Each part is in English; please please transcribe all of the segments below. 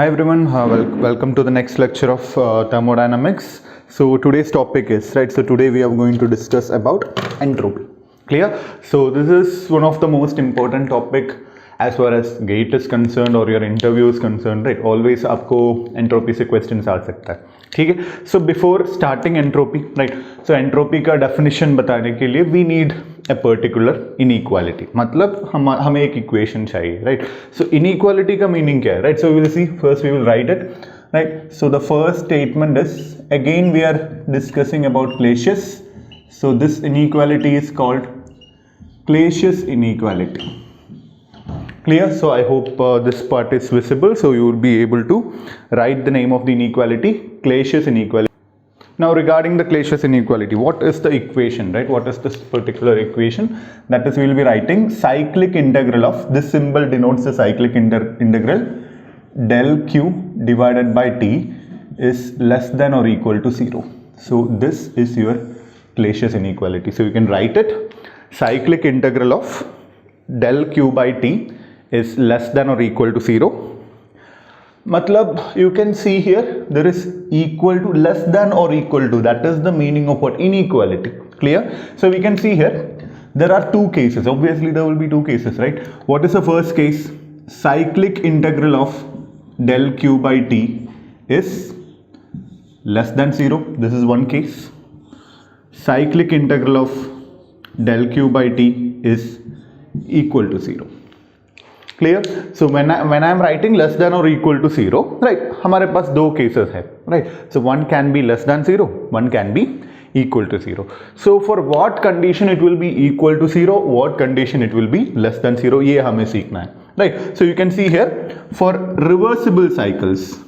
Hi everyone, welcome to the next lecture of thermodynamics. So today's topic is, so today we are going to discuss about entropy. Clear? So this is one of the most important topic as far as GATE is concerned or your interview is concerned, right? Always आपको entropy से questions आ सकता है, ठीक है? So before starting entropy, right? So entropy का definition बताने के लिए we need a particular inequality. मतलब हमें एक equation चाहिए, right? So inequality का meaning क्या है, right? So we will see. First we will write it, right? So the first statement is, again we are discussing about Clausius. So this inequality is called Clausius inequality. Clear? So I hope this part is visible, so you will be able to write the name of the inequality, Clausius inequality. Now regarding the Clausius inequality, what is the equation, right? What is this particular equation? That is, we will be writing cyclic integral of, this symbol denotes the cyclic integral, del q divided by t is less than or equal to 0. So this is your Clausius inequality. So you can write it, cyclic integral of del q by t is less than or equal to 0. Matlab, you can see here there is equal to, less than or equal to, that is the meaning of what? Inequality. Clear? So we can see here there are two cases. Obviously there will be two cases, right? What is the first case? Cyclic integral of del q by t is less than 0. This is one case. Cyclic integral of del q by t is equal to 0. Clear? So when I am writing less than or equal to 0, right, हमारे पास दो cases है, right? So one can be less than 0, one can be equal to 0. So for what condition it will be equal to 0, what condition it will be less than 0, ये हमें सीखना है, right? So you can see here for reversible cycles,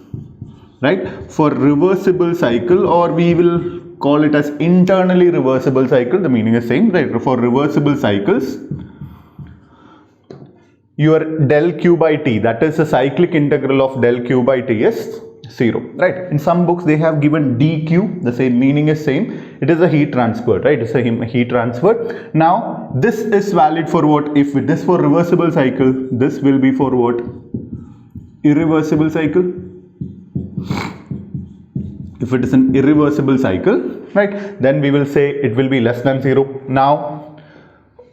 right? For reversible cycle, or we will call it as internally reversible cycle, the meaning is same, right? For reversible cycles, your del q by t, that is the cyclic integral of del q by t is 0, right? In some books they have given dq, the same meaning is same, it is a heat transfer, right? It's a heat transfer. Now this is valid for what? If it is for reversible cycle, this will be for what? Irreversible cycle. If it is an irreversible cycle, right, then we will say it will be less than 0. Now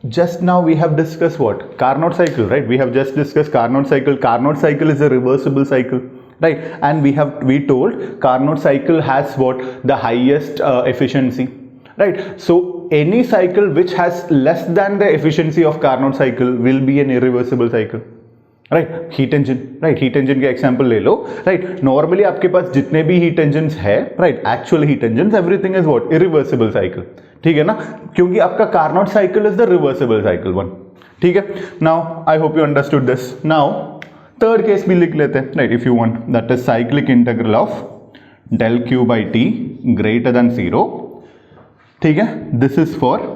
just now we have discussed what? Carnot cycle, right? We have just discussed Carnot cycle. Carnot cycle is a reversible cycle, right? And we told Carnot cycle has what? The highest efficiency, right? So any cycle which has less than the efficiency of Carnot cycle will be an irreversible cycle, right? Heat engine, right? Heat engine के example ले लो, right? Normally आपके पास जितने भी heat engines है, right? Actual heat engines, everything is what? Irreversible cycle. ठीक है ना, क्योंकि आपका Carnot cycle is the reversible cycle one, ठीक है. Now I hope you understood this. Now third case भी लिख लेते हैं, right, if you want, that is cyclic integral of del Q by T greater than 0, ठीक है. This is for,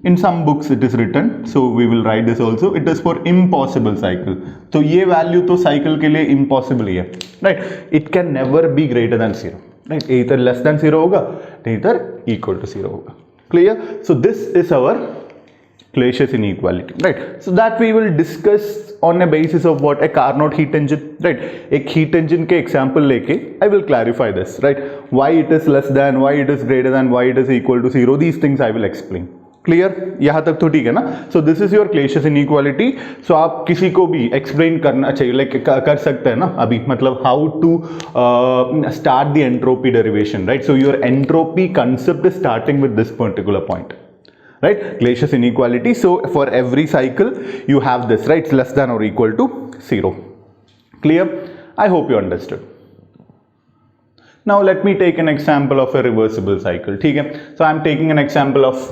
in some books it is written, so we will write this also, it is for impossible cycle. तो ये value तो cycle के लिए impossible ही है, right. It can never be greater than 0, right? Either less than 0 होगा, either equal to 0 होगा. Clear? So this is our Clausius inequality, right? So that we will discuss on a basis of what? A Carnot heat engine, right? एक heat engine के example लेके I will clarify this, right? Why it is less than, why it is greater than, why it is equal to 0, these things I will explain. Clear? यहाँ तक तो ठीक है ना. सो this is your Clausius inequality. सो आप किसी को भी एक्सप्लेन करना चाहिए, लाइक कर सकते हैं ना अभी, मतलब how to start the entropy derivation, right? So your entropy concept is starting with this particular point, right? Clausius inequality. So for every cycle you have this, right? Less than or equal to 0. Clear? I hope you understood. Now let me take an example of a reversible cycle, ठीक है. So I am taking an example of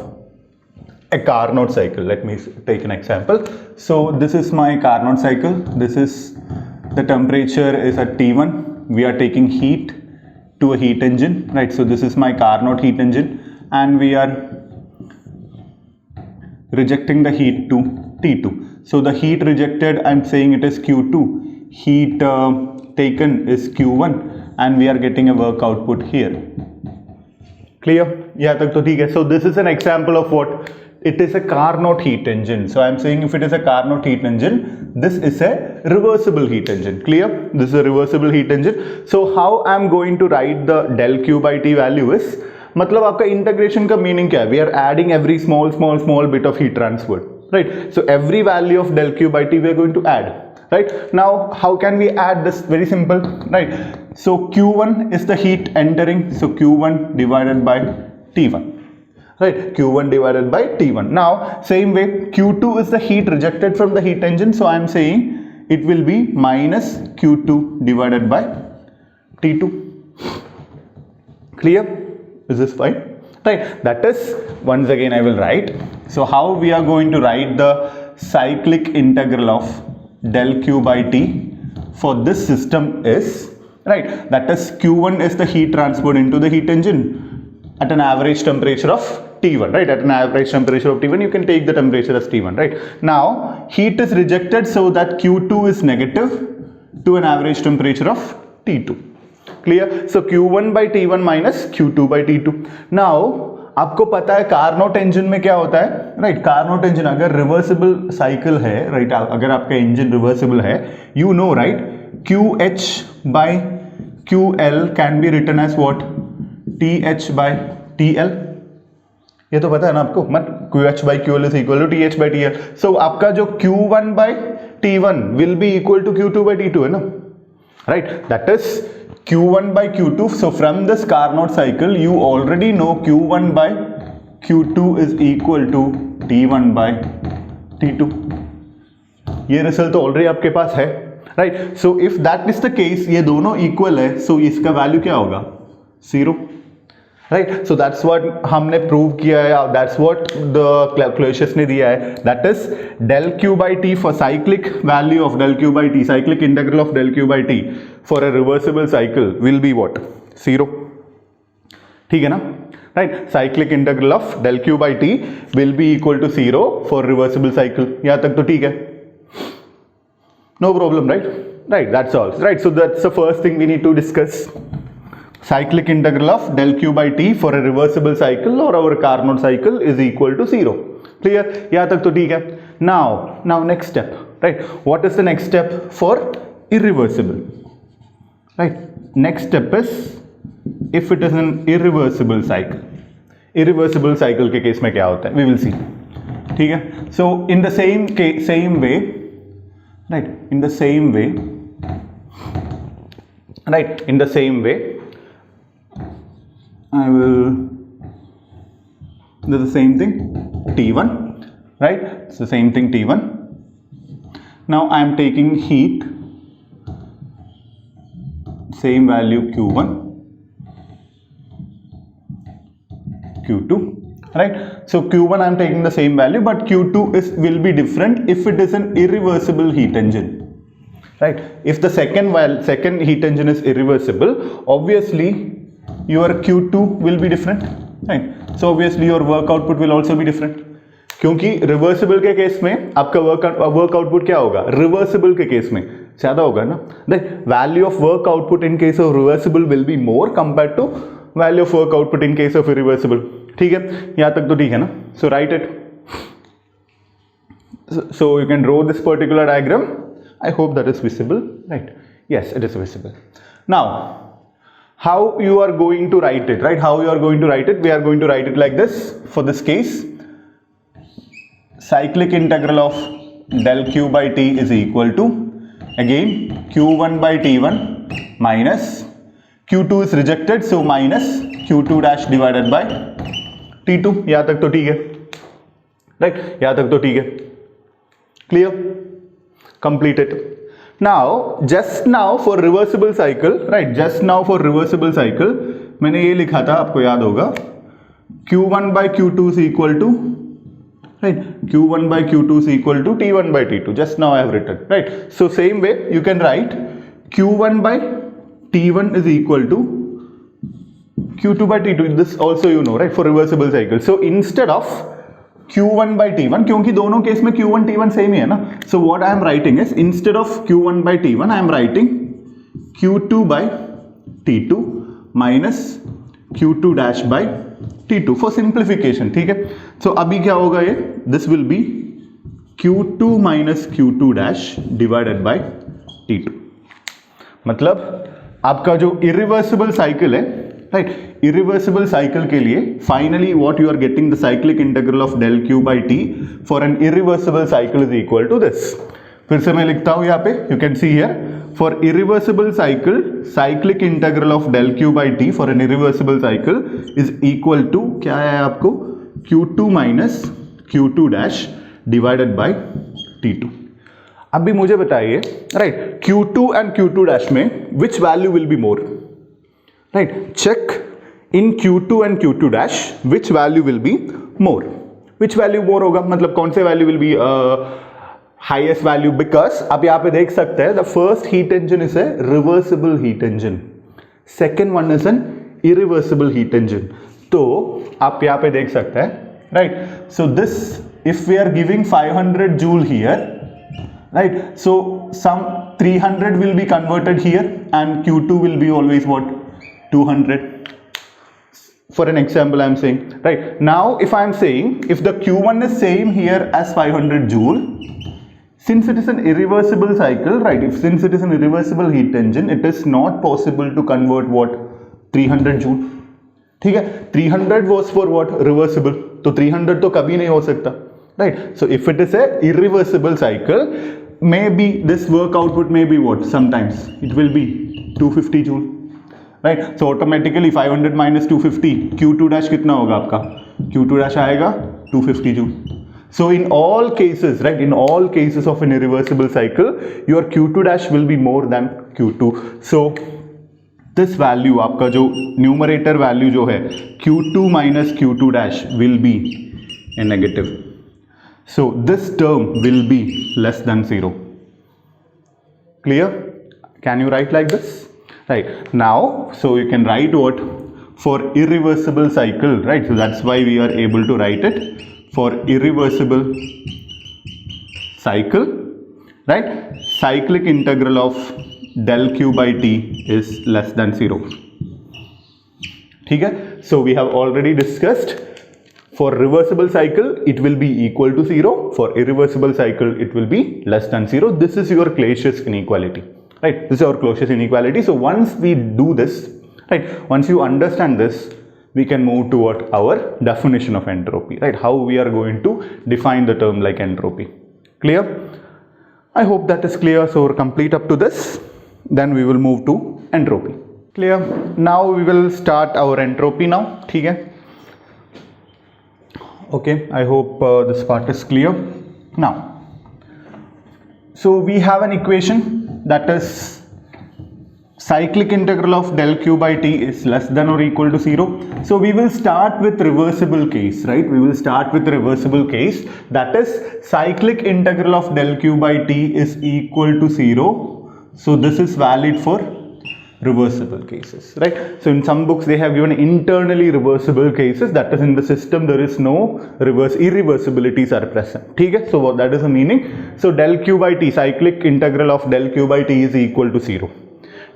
a Carnot cycle. Let me take an example. So this is my Carnot cycle. This is, the temperature is at T1. We are taking heat to a heat engine, right? So this is my Carnot heat engine, and we are rejecting the heat to T2. So the heat rejected, I'm saying it is Q2. Heat taken is Q1, and we are getting a work output here. Clear? Yeah, tak to theek hai. So this is an example of what? it is a Carnot heat engine. So I am saying if it is a Carnot heat engine, this is a reversible heat engine. Clear? This is a reversible heat engine. So how I am going to write the del Q by T value is, मतलब आपका integration का meaning क्या है? We are adding every small bit of heat transfer, right? So every value of del Q by T we are going to add, right? Now how can we add this? Very simple, right? So Q1 is the heat entering, so Q1 divided by T1. Right, Q1 divided by T1. Now, same way, Q2 is the heat rejected from the heat engine. So, I am saying it will be minus Q2 divided by T2. Clear? Is this fine? Right, that is, once again I will write. So, how we are going to write the cyclic integral of del Q by T for this system is, right, that is Q1 is the heat transferred into the heat engine at an average temperature of T1, right? At an average temperature of T1, you can take the temperature as T1, right? Now, heat is rejected so that Q2 is negative to an average temperature of T2. Clear? So, Q1 by T1 minus Q2 by T2. Now, आपको पता है Carnot engine में क्या होता है, right? Carnot engine अगर reversible cycle है, right, अगर आपका इंजन रिवर्सिबल है, you know, right, QH by QL can be written as what? TH by TL. ये तो पता है ना आपको, मत QH by QL is equal to TH by TL. So आपका जो Q1 by T1 will be equal to Q2 by T2 है ना, right? That is Q1 by Q2. So from this Carnot cycle, you already know Q1 by Q2 is equal to T1 by T2. ये result तो already आपके पास है, right? So if that is the case, ये दोनों equal है, so इसका value क्या होगा? 0. Right, so that's what हमने प्रूव किया है, that's what the Clausius ने दिया है, that is del Q by T for cyclic value of del Q by T, cyclic integral of del Q by T for a reversible cycle will be what? 0. ठीक है ना? Right, cyclic integral of del Q by T will be equal to 0 for reversible cycle. यहाँ तक तो ठीक है? No problem, right? Right, that's all. Right, so that's the first thing we need to discuss. Cyclic integral of del Q by T for a reversible cycle or our Carnot cycle is equal to 0. Clear? यहाँ तक तो ठीक है. Now next step, right? What is the next step for irreversible? Right? Next step is if it is an irreversible cycle. Irreversible cycle के case में क्या होता है? We will see. ठीक है? So in the same way, right? In the same way, right? In the same way, I will do the same thing T1, right? It's the same thing T1. Now I am taking heat, same value Q1, Q2, right? So Q1 I am taking the same value, but Q2 will be different if it is an irreversible heat engine, right? If the second heat engine is irreversible, obviously your Q2 will be different, right? So obviously your work output will also be different. क्योंकि reversible के case में आपका work output क्या होगा? Reversible के case में ज्यादा होगा ना. The value of work output in case of reversible will be more compared to value of work output in case of irreversible. ठीक है, यहाँ तक तो ठीक है ना? So write it. So you can draw this particular diagram. I hope that is visible, right? Yes, it is visible. Now, how you are going to write it, right? How you are going to write it? We are going to write it like this for this case. Cyclic integral of del Q by T is equal to, again, Q1 by T1 minus Q2 is rejected, so minus Q2 dash divided by T2. यहाँ तक तो ठीक है, right? यहाँ तक तो ठीक है. Clear? Completed. Now, just now for reversible cycle, right? Just now for reversible cycle, मैंने ये लिखा था, आपको याद होगा, Q1 by Q2 is equal to, right? Q1 by Q2 is equal to T1 by T2. Just now I have written, right? So same way you can write Q1 by T1 is equal to Q2 by T2. This also you know, right? For reversible cycle. So instead of Q1 by T1, क्योंकि दोनों case में Q1 T1 same ही है ना, so what I am writing is instead of Q1 by T1 I am writing Q2 by T2 minus Q2 dash by T2 for simplification. ठीक है, सो अभी क्या होगा ये, this will be Q2 minus Q2 dash divided by T2। मतलब आपका जो irreversible cycle है, राइट, इरिवर्सिबल साइकिल के लिए finally what you are getting the cyclic integral of del Q by T for an irreversible cycle is equal to this. फिर से मैं लिखता हूं यहां पे, you can see here, for irreversible cycle cyclic integral of del Q by T for an irreversible cycle is equal to क्या है आपको, Q2 minus Q2 dash divided by T2। अभी मुझे बताइए, right, Q2 and Q2 dash में which value will be more, right, check in Q2 and Q2 dash which value will be more, which value more होगा, मतलब कौन से value will be highest value, because आप यहां पे देख सकते हैं the first heat engine is a reversible heat engine, second one is an irreversible heat engine. तो आप यहां पे देख सकते हैं, right, so this if we are giving 500 joule here, right, so some 300 will be converted here and Q2 will be always what, 200 for an example I am saying, right. Now if I am saying if the Q1 is same here as 500 joule, since it is an irreversible cycle, right, if since it is an irreversible heat engine, it is not possible to convert what, 300 joule, ठीक है, 300 was for what, reversible, तो 300 तो कभी नहीं हो सकता, right. So if it is a irreversible cycle, maybe this work output may be what, sometimes it will be 250 joule, right. So automatically 500 minus 250, Q2 dash कितना होगा आपका, Q2 dash आएगा 250 joule. So in all cases, right, in all cases of an irreversible cycle, your Q2 dash will be more than Q2. So this value, आपका जो numerator value जो है Q2 minus Q2 dash will be a negative. So this term will be less than 0. Clear? Can you write like this? Right. Now, so you can write what? For irreversible cycle, right? So that's why we are able to write it. For irreversible cycle, right? Cyclic integral of del Q by T is less than 0. ठीक है? So we have already discussed. For reversible cycle, it will be equal to 0. For irreversible cycle, it will be less than 0. This is your Clausius inequality, right? This is our Clausius inequality. So once we do this, right, once you understand this, we can move toward our definition of entropy, right? How we are going to define the term like entropy. Clear? I hope that is clear. So we're complete up to this. Then we will move to entropy. Clear? Now we will start our entropy now. ठीक है? Okay, I hope this part is clear. Now, so we have an equation that is cyclic integral of del Q by T is less than or equal to 0. So we will start with reversible case, right? We will start with the reversible case, that is cyclic integral of del Q by T is equal to 0. So this is valid for reversible cases, right? So in some books they have given internally reversible cases, that is in the system there is no irreversibilities are present, ठीक है? So that is the meaning. So del Q by T, cyclic integral of del Q by T is equal to 0,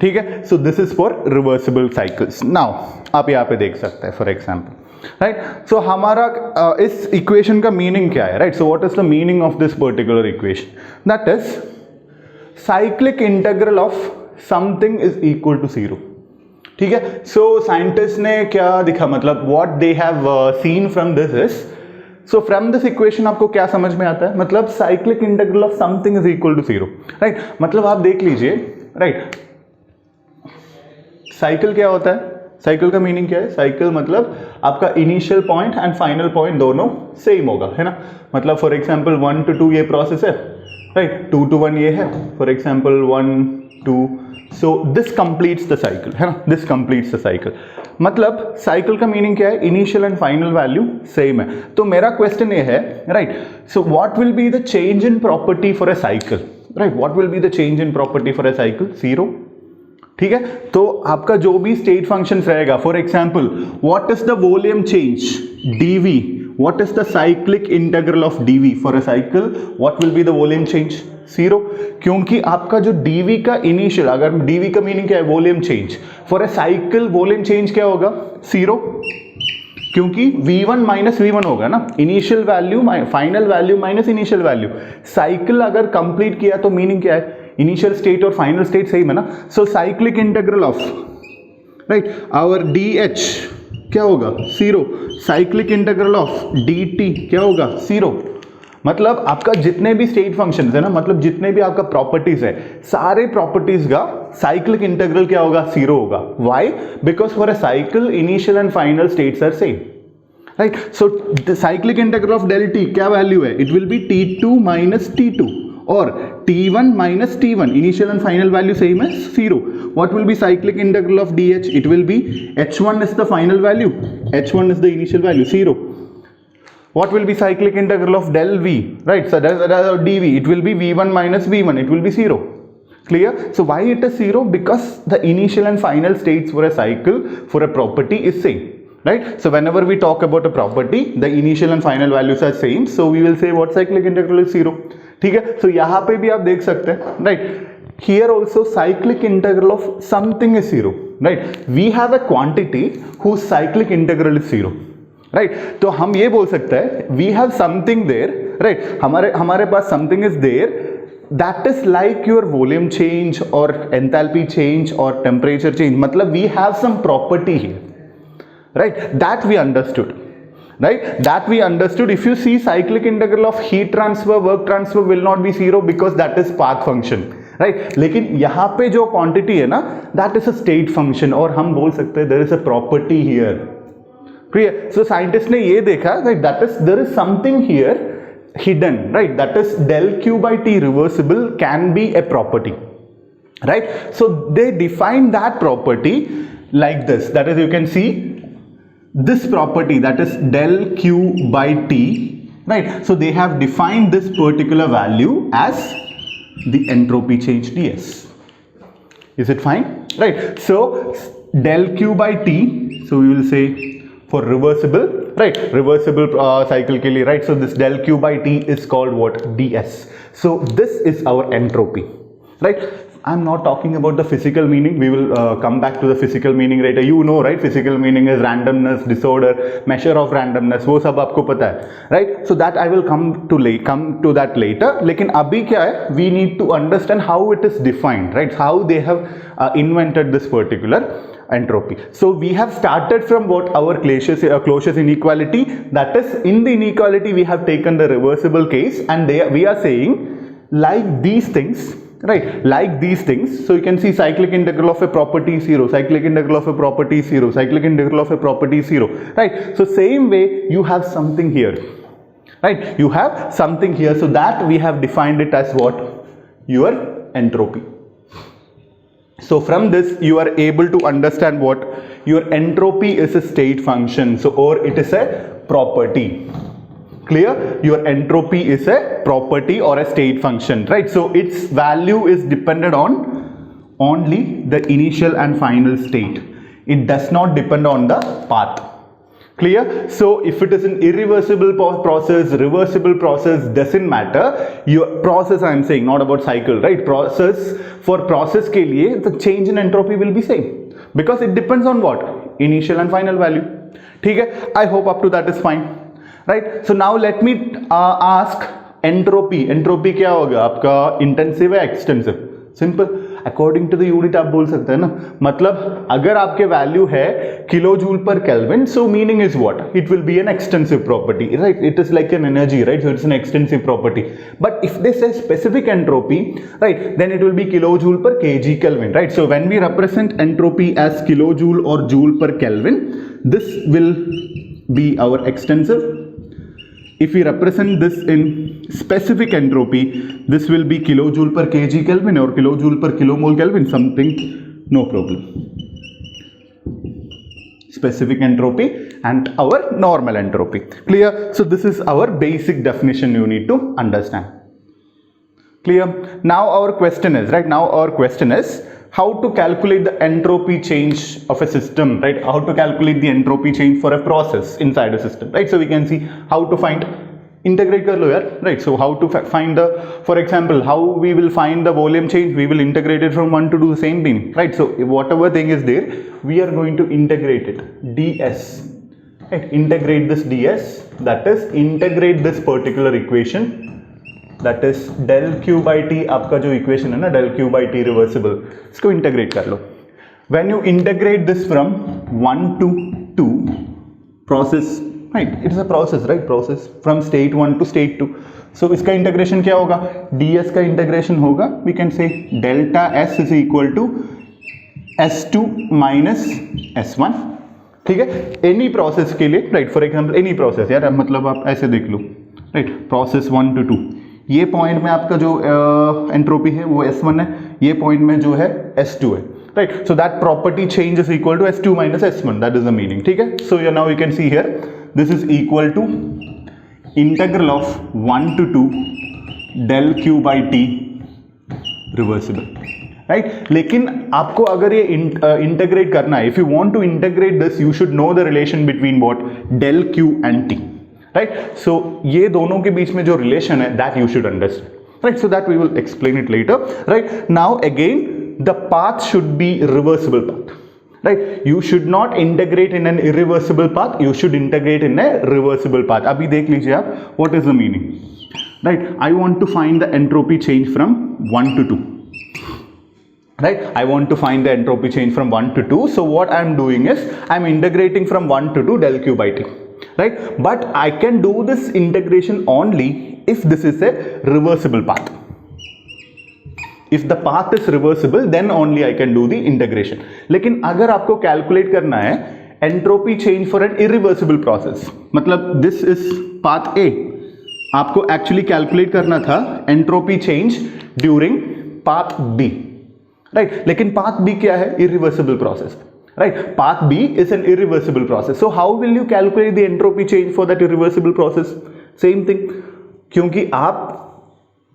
ठीक है? So this is for reversible cycles. Now आप यहाँ पे देख सकते हैं for example, right? So हमारा इस equation का meaning क्या है, right? So what is the meaning of this particular equation? That is cyclic integral of something is equal to 0, ठीक है? सो साइंटिस्ट ने क्या दिखा, मतलब what they have seen from this is, so from this equation आपको क्या समझ में आता है, मतलब cyclic integral of something is equal to 0, right? मतलब आप देख लीजिए, राइट, साइकिल क्या होता है, साइकिल का मीनिंग क्या है, साइकिल मतलब आपका initial point and final point दोनों सेम होगा, है ना? मतलब फॉर एग्जांपल 1 to 2 ये प्रोसेस है, राइट, 2 to 1 ये है, for example 1 2, so this completes the cycle, है ना? This completes the cycle. मतलब साइकिल का मीनिंग क्या है, initial and final value same है. तो मेरा क्वेश्चन ये है, right, so what will be the change in property for a cycle, right? What will be the change in property for a cycle? 0, ठीक है? तो आपका जो भी स्टेट फंक्शन रहेगा, for example what is the volume change dv, what is the cyclic integral of dv for a cycle, what will be the volume change? 0, क्योंकि आपका जो dv का इनिशियल, अगर dv का मीनिंग क्या है, volume change, for a cycle volume change क्या होगा? 0, क्योंकि v1 माइनस v1 होगा ना, initial value final value minus initial value. Cycle अगर कंप्लीट किया तो मीनिंग क्या है, इनिशियल स्टेट और फाइनल स्टेट सेम है ना। So cyclic integral of right our dh क्या होगा 0, साइक्लिक इंटीग्रल ऑफ dt क्या होगा 0। मतलब आपका जितने भी स्टेट फंक्शंस है ना, मतलब जितने भी आपका प्रॉपर्टीज है, सारे प्रॉपर्टीज का साइक्लिक इंटीग्रल क्या होगा 0 होगा। Why? Because for a cycle initial and final states are same, right. So the cyclic integral of del T क्या वैल्यू है, it will be t2 minus t2 और t1 minus t1, initial and final value same है 0। What will be cyclic integral of dh, it will be h1 is the final value, h1 is the initial value 0। What will be cyclic integral of del v, right? So that dv, it will be v1 minus v1, it will be 0. Clear? So why it is 0? Because the initial and final states for a cycle for a property is same, right? So whenever we talk about a property, the initial and final values are same, so we will say what cyclic integral is 0. ठीक है? So यहाँ पे भी आप देख सकते हैं, right? Here also cyclic integral of something is 0, right? We have a quantity whose cyclic integral is 0. Right तो हम ये बोल सकते हैं we have something there, right, हमारे पास something is there that is like your volume change और enthalpy change और टेम्परेचर चेंज, मतलब we have some property here, right, that we understood, right, that we understood. If you see cyclic integral of heat transfer, work transfer will not be 0 because that is path function, right. लेकिन यहाँ पे जो quantity है ना, that is a state function और हम बोल सकते हैं there is a property here. Clear? So scientist ने ये देखा that is there is something here hidden, right, that is del q by t reversible can be a property, right. So they define that property like this, that is you can see this property, that is del q by t, right. So they have defined this particular value as the entropy change ds. Is it fine? Right. So del q by t, so we will say for reversible, right, reversible cycle के लिए, right, so this del q by t is called what, ds. So this is our entropy, right. I'm not talking about the physical meaning, we will come back to the physical meaning later. You know, right, physical meaning is randomness, disorder, measure of randomness, वो सब आपको पता है, right. So that I will come to that later. लेकिन अभी क्या है, we need to understand how it is defined, right, how they have invented this particular entropy. So we have started from what our Closius inequality, that is in the inequality we have taken the reversible case and we are saying like these things, right, like these things. So you can see cyclic integral of a property 0, cyclic integral of a property 0, cyclic integral of a property 0, right. So same way you have something here, right, you have something here, so that we have defined it as what, your entropy. So from this you are able to understand what your entropy is, a state function, so or it is a property. Clear? Your entropy is a property or a state function, right. So its value is dependent on only the initial and final state, it does not depend on the path. Clear? So if it is an irreversible process, reversible process, doesn't matter. Your process, I am saying, not about cycle, right, process, for process के लिए the change in entropy will be same because it depends on what, initial and final value. ठीक है, I hope up to that is fine, right. So now let me ask entropy क्या होगा आपका, intensive है extensive, simple, according to the unit आप बोल सकते हैं ना, मतलब अगर आपके वैल्यू है kilo joule per kelvin, so meaning is what, it will be an extensive property, right, it is like an energy, right, so it's an extensive property. But if they say specific entropy, right, then it will be kilo joule per KG kelvin, right. So when we represent entropy as kilo joule और joule per kelvin, this will be our extensive. If we represent this in specific entropy, this will be kilojoule per kg Kelvin or kilojoule per kilomole Kelvin, something, no problem. Specific entropy and our normal entropy. Clear? So this is our basic definition you need to understand. Clear? Now our question is, right, now our question is how to calculate the entropy change of a system, right, how to calculate the entropy change for a process inside a system, right. So we can see how to find, integrate कर लो यार, right. So how to find the, for example, how we will find the volume change, we will integrate it from 1 to do the same thing, right. So whatever thing is there, we are going to integrate it, ds, right? Integrate this ds, that is integrate this particular equation, that is del q by t. आपका जो equation है ना del q by t reversible, इसको integrate कर लो. When you integrate this from 1 to 2 process, right, it is a process, right, process from state 1 to state 2. So इसका integration क्या होगा, ds का इंटीग्रेशन होगा, we can say delta s is equal to s2 minus s1. ठीक है, any process के लिए, right, for example any process, यार मतलब आप ऐसे देख लो, राइट, प्रोसेस 1 to 2, ये पॉइंट में आपका जो एंट्रोपी है वो s1 है, ये पॉइंट में जो है s2 है, right. So that property change is equal to s2 minus s1, that is the meaning. ठीक है, so now you can see here this is equal to integral of 1 to 2 del q by t reversible, right. लेकिन आपको अगर ये integrate करना है, if you want to integrate this, you should know the relation between what del q and t, right. सो ये दोनों के बीच में जो रिलेशन है that you should understand, right. So that we will explain it later, right. Now again the path should be reversible path, right. You should not integrate in an irreversible path, you should integrate in a reversible path. अभी देख लीजिए आप what is the meaning, right. I want to find the entropy change from 1 to 2, right. I want to find the entropy change from 1 to 2. So what I am doing is I am integrating from 1 to 2 del q by t, right. But I can do this integration only if this is a reversible path. If the path is reversible, then only I can do the integration. लेकिन अगर आपको calculate करना है entropy change for an irreversible process, मतलब this is path A, आपको actually calculate करना था entropy change during path B, right. लेकिन पाथ बी क्या है, irreversible process, right. Path B is an irreversible process. So how will you calculate the entropy change for that irreversible process, same thing. क्योंकि आप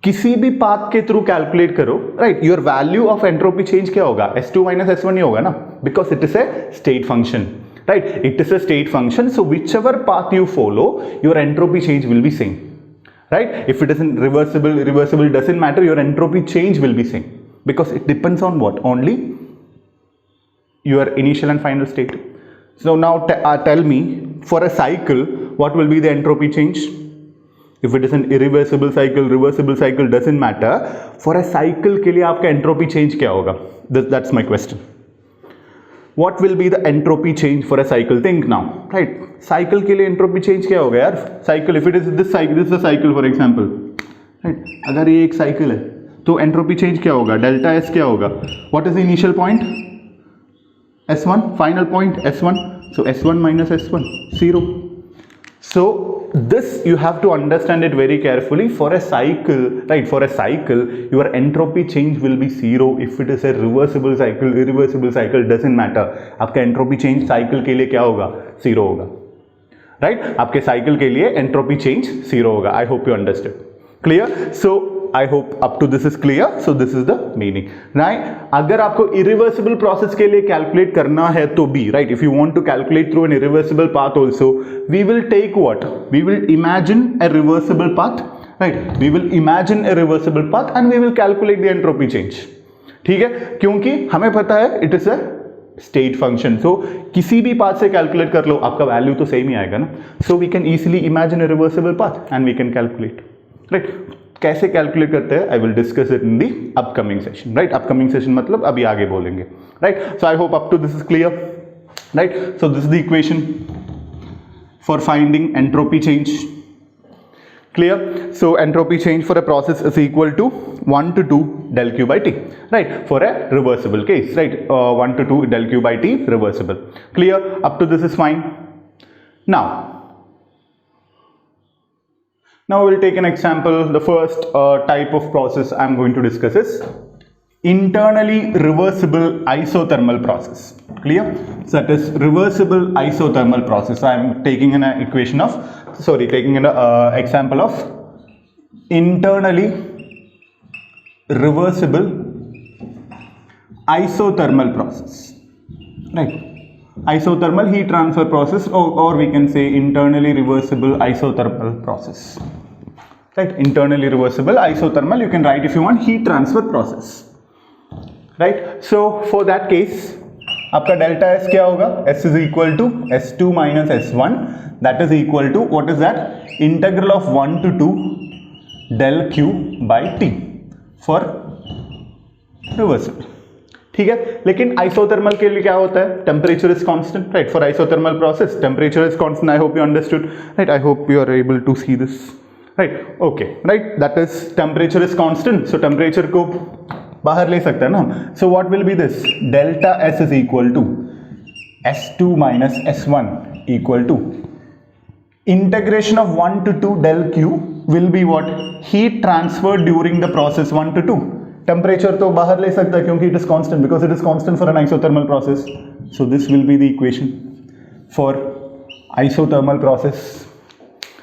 किसी भी path के through calculate करो, right, your value of entropy change क्या होगा, s2 minus s1 ही होगा ना, because it is a state function, right. It is a state function, so whichever path you follow, your entropy change will be same, right? If it isn't reversible doesn't matter, your entropy change will be same, because it depends on what? Only your initial and final state. So now tell me, for a cycle, what will be the entropy change? If it is an irreversible cycle, reversible cycle, doesn't matter. For a cycle के लिए आपका entropy change क्या होगा? That's my question. What will be the entropy change for a cycle? Think now, right? Cycle के लिए entropy change क्या होगा यार? Cycle, if it is this cycle, this is the cycle for example, right? अगर ये एक cycle है, तो entropy change क्या होगा? Delta S क्या होगा? What is the initial point? S1, final point S1. So S1 minus S1, 0. So this you have to understand it very carefully. For a cycle, right, for a cycle, your entropy change will be 0. If it is a reversible cycle, irreversible cycle, doesn't matter. आपका entropy change cycle के लिए क्या होगा? 0 होगा, right? आपके cycle के लिए entropy change 0 होगा. I hope you understood. Clear? So I hope up to this is clear. So this is the meaning, right? अगर आपको irreversible process के लिए calculate करना है तो भी, right? If you want to calculate through an irreversible path also, we will take what? We will imagine a reversible path, right? We will imagine a reversible path and we will calculate the entropy change. ठीक है? क्योंकि हमें पता है it is a state function. So किसी भी path से calculate कर लो, आपका value तो same ही आएगा ना. So we can easily imagine a reversible path and we can calculate, right? कैसे कैलकुलेट करते हैं, I will discuss it in the upcoming session, right. Upcoming session मतलब अभी आगे बोलेंगे, right. So I hope up to this is clear, right. So this is the equation for finding entropy change. Clear? So entropy change for a process is equal to 1 to 2 del q by t, right, for a reversible case, right. 1 to 2 del q by t reversible. Clear? Up to this is fine. Now we'll take an example. The first type of process I'm going to discuss is internally reversible isothermal process. Clear? So that is reversible isothermal process. I'm taking an example of internally reversible isothermal process, right? Isothermal heat transfer process, or we can say internally reversible isothermal process, right? Internally reversible isothermal, you can write if you want heat transfer process, right? So for that case, आपका delta S क्या होगा, S is equal to S2 minus S1, that is equal to what is that, integral of 1 to 2 del Q by T for reversal. ठीक है, लेकिन isothermal के लिए क्या होता है, temperature is constant, right. For isothermal process temperature is constant. I hope you understood, right. I hope you are able to see this, right. Okay, right, that is temperature is constant, so temperature को बाहर ले सकते हैं ना हम। So what will be this, delta S is equal to S2 minus S1 equal to integration of 1 to 2 del Q will be what, heat transferred during the process 1 to 2। Temperature तो बाहर ले सकता है क्योंकि it is constant, because it is constant for an isothermal process. So this will be the equation for isothermal process,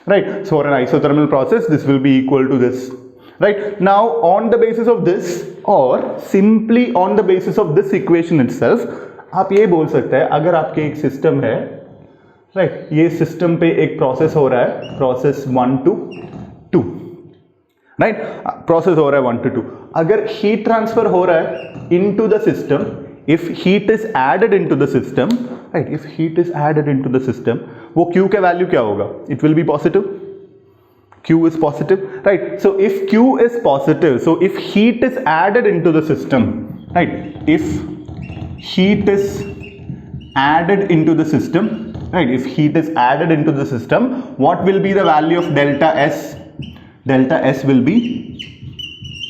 right? So for an isothermal process this will be equal to this, right? Now on the basis of this or simply on the basis of this equation itself आप ये बोल सकते हैं, अगर आपके एक system है, right, ये सिस्टम पे एक प्रोसेस हो रहा है, प्रोसेस 1 to 2, राइट, प्रोसेस हो रहा है 1 to 2, अगर हीट ट्रांसफर हो रहा है into the system, if heat is added into the system, right, if heat is added into the system, वो Q का वैल्यू क्या होगा, it will be positive, Q is positive, right? So if Q is positive, so if heat is added into the system, right, if heat is added into the system, right, if heat is added into the system, what will be the value of delta S? Delta S will be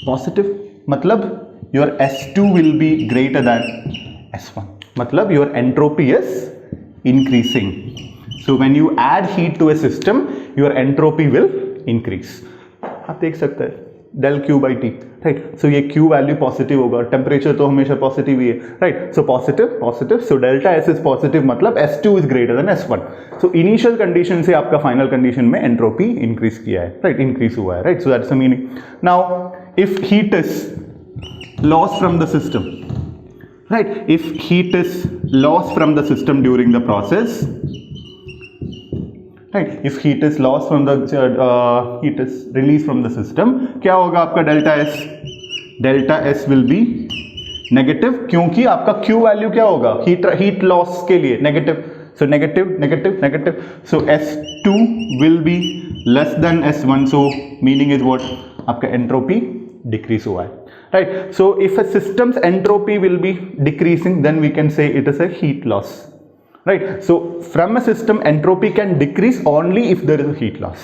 positive, matlab your S2 will be greater than S1, matlab your entropy is increasing. So when you add heat to a system, your entropy will increase. आप देख सकते हैं del Q by T, right? So ये Q value positive होगा, temperature तो हमेशा positive ही है, right? So positive positive, so delta S is positive, मतलब S2 is greater than S1। So initial condition से आपका फाइनल कंडीशन में एंट्रोपी इंक्रीज किया है, राइट, इंक्रीज हुआ है, right? So that's the meaning. Now if heat is lost from the system, right, if heat is lost from the system during the process, right, if heat is lost from the heat is released from the system, क्या होगा आपका delta S? Delta S will be negative, क्योंकि आपका Q value क्या होगा heat loss के लिए, negative, so negative negative negative, so S2 will be less than S1, so meaning is what, आपका एंट्रोपी डिक्रीज हुआ है, right? So if a system's entropy will be decreasing, then we can say it is a heat loss, right? So from a system entropy can decrease only if there is a heat loss।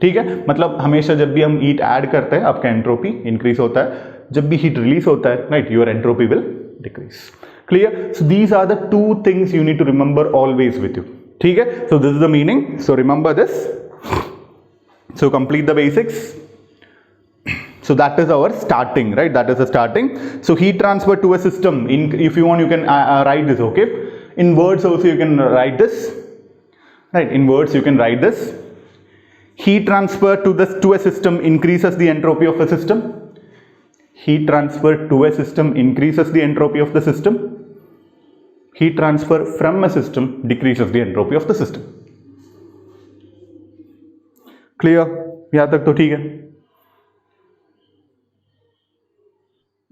ठीक है, मतलब हमेशा जब भी हम heat add करते हैं आपका एंट्रोपी इंक्रीज होता है, जब भी हीट रिलीज होता है, right, your entropy will decrease. Clear? So these are the two things you need to remember always with you, ठीक है? So this is the meaning, so remember this, so complete the basics. So that is our starting, right? That is the starting. So heat transfer to a system, if you want you can write this, okay? In words also you can write this, right? In words you can write this. Heat transfer to a system increases the entropy of the system. Heat transfer to a system increases the entropy of the system. Heat transfer from a system decreases the entropy of the system. Clear? यहाँ तक तो ठीक है।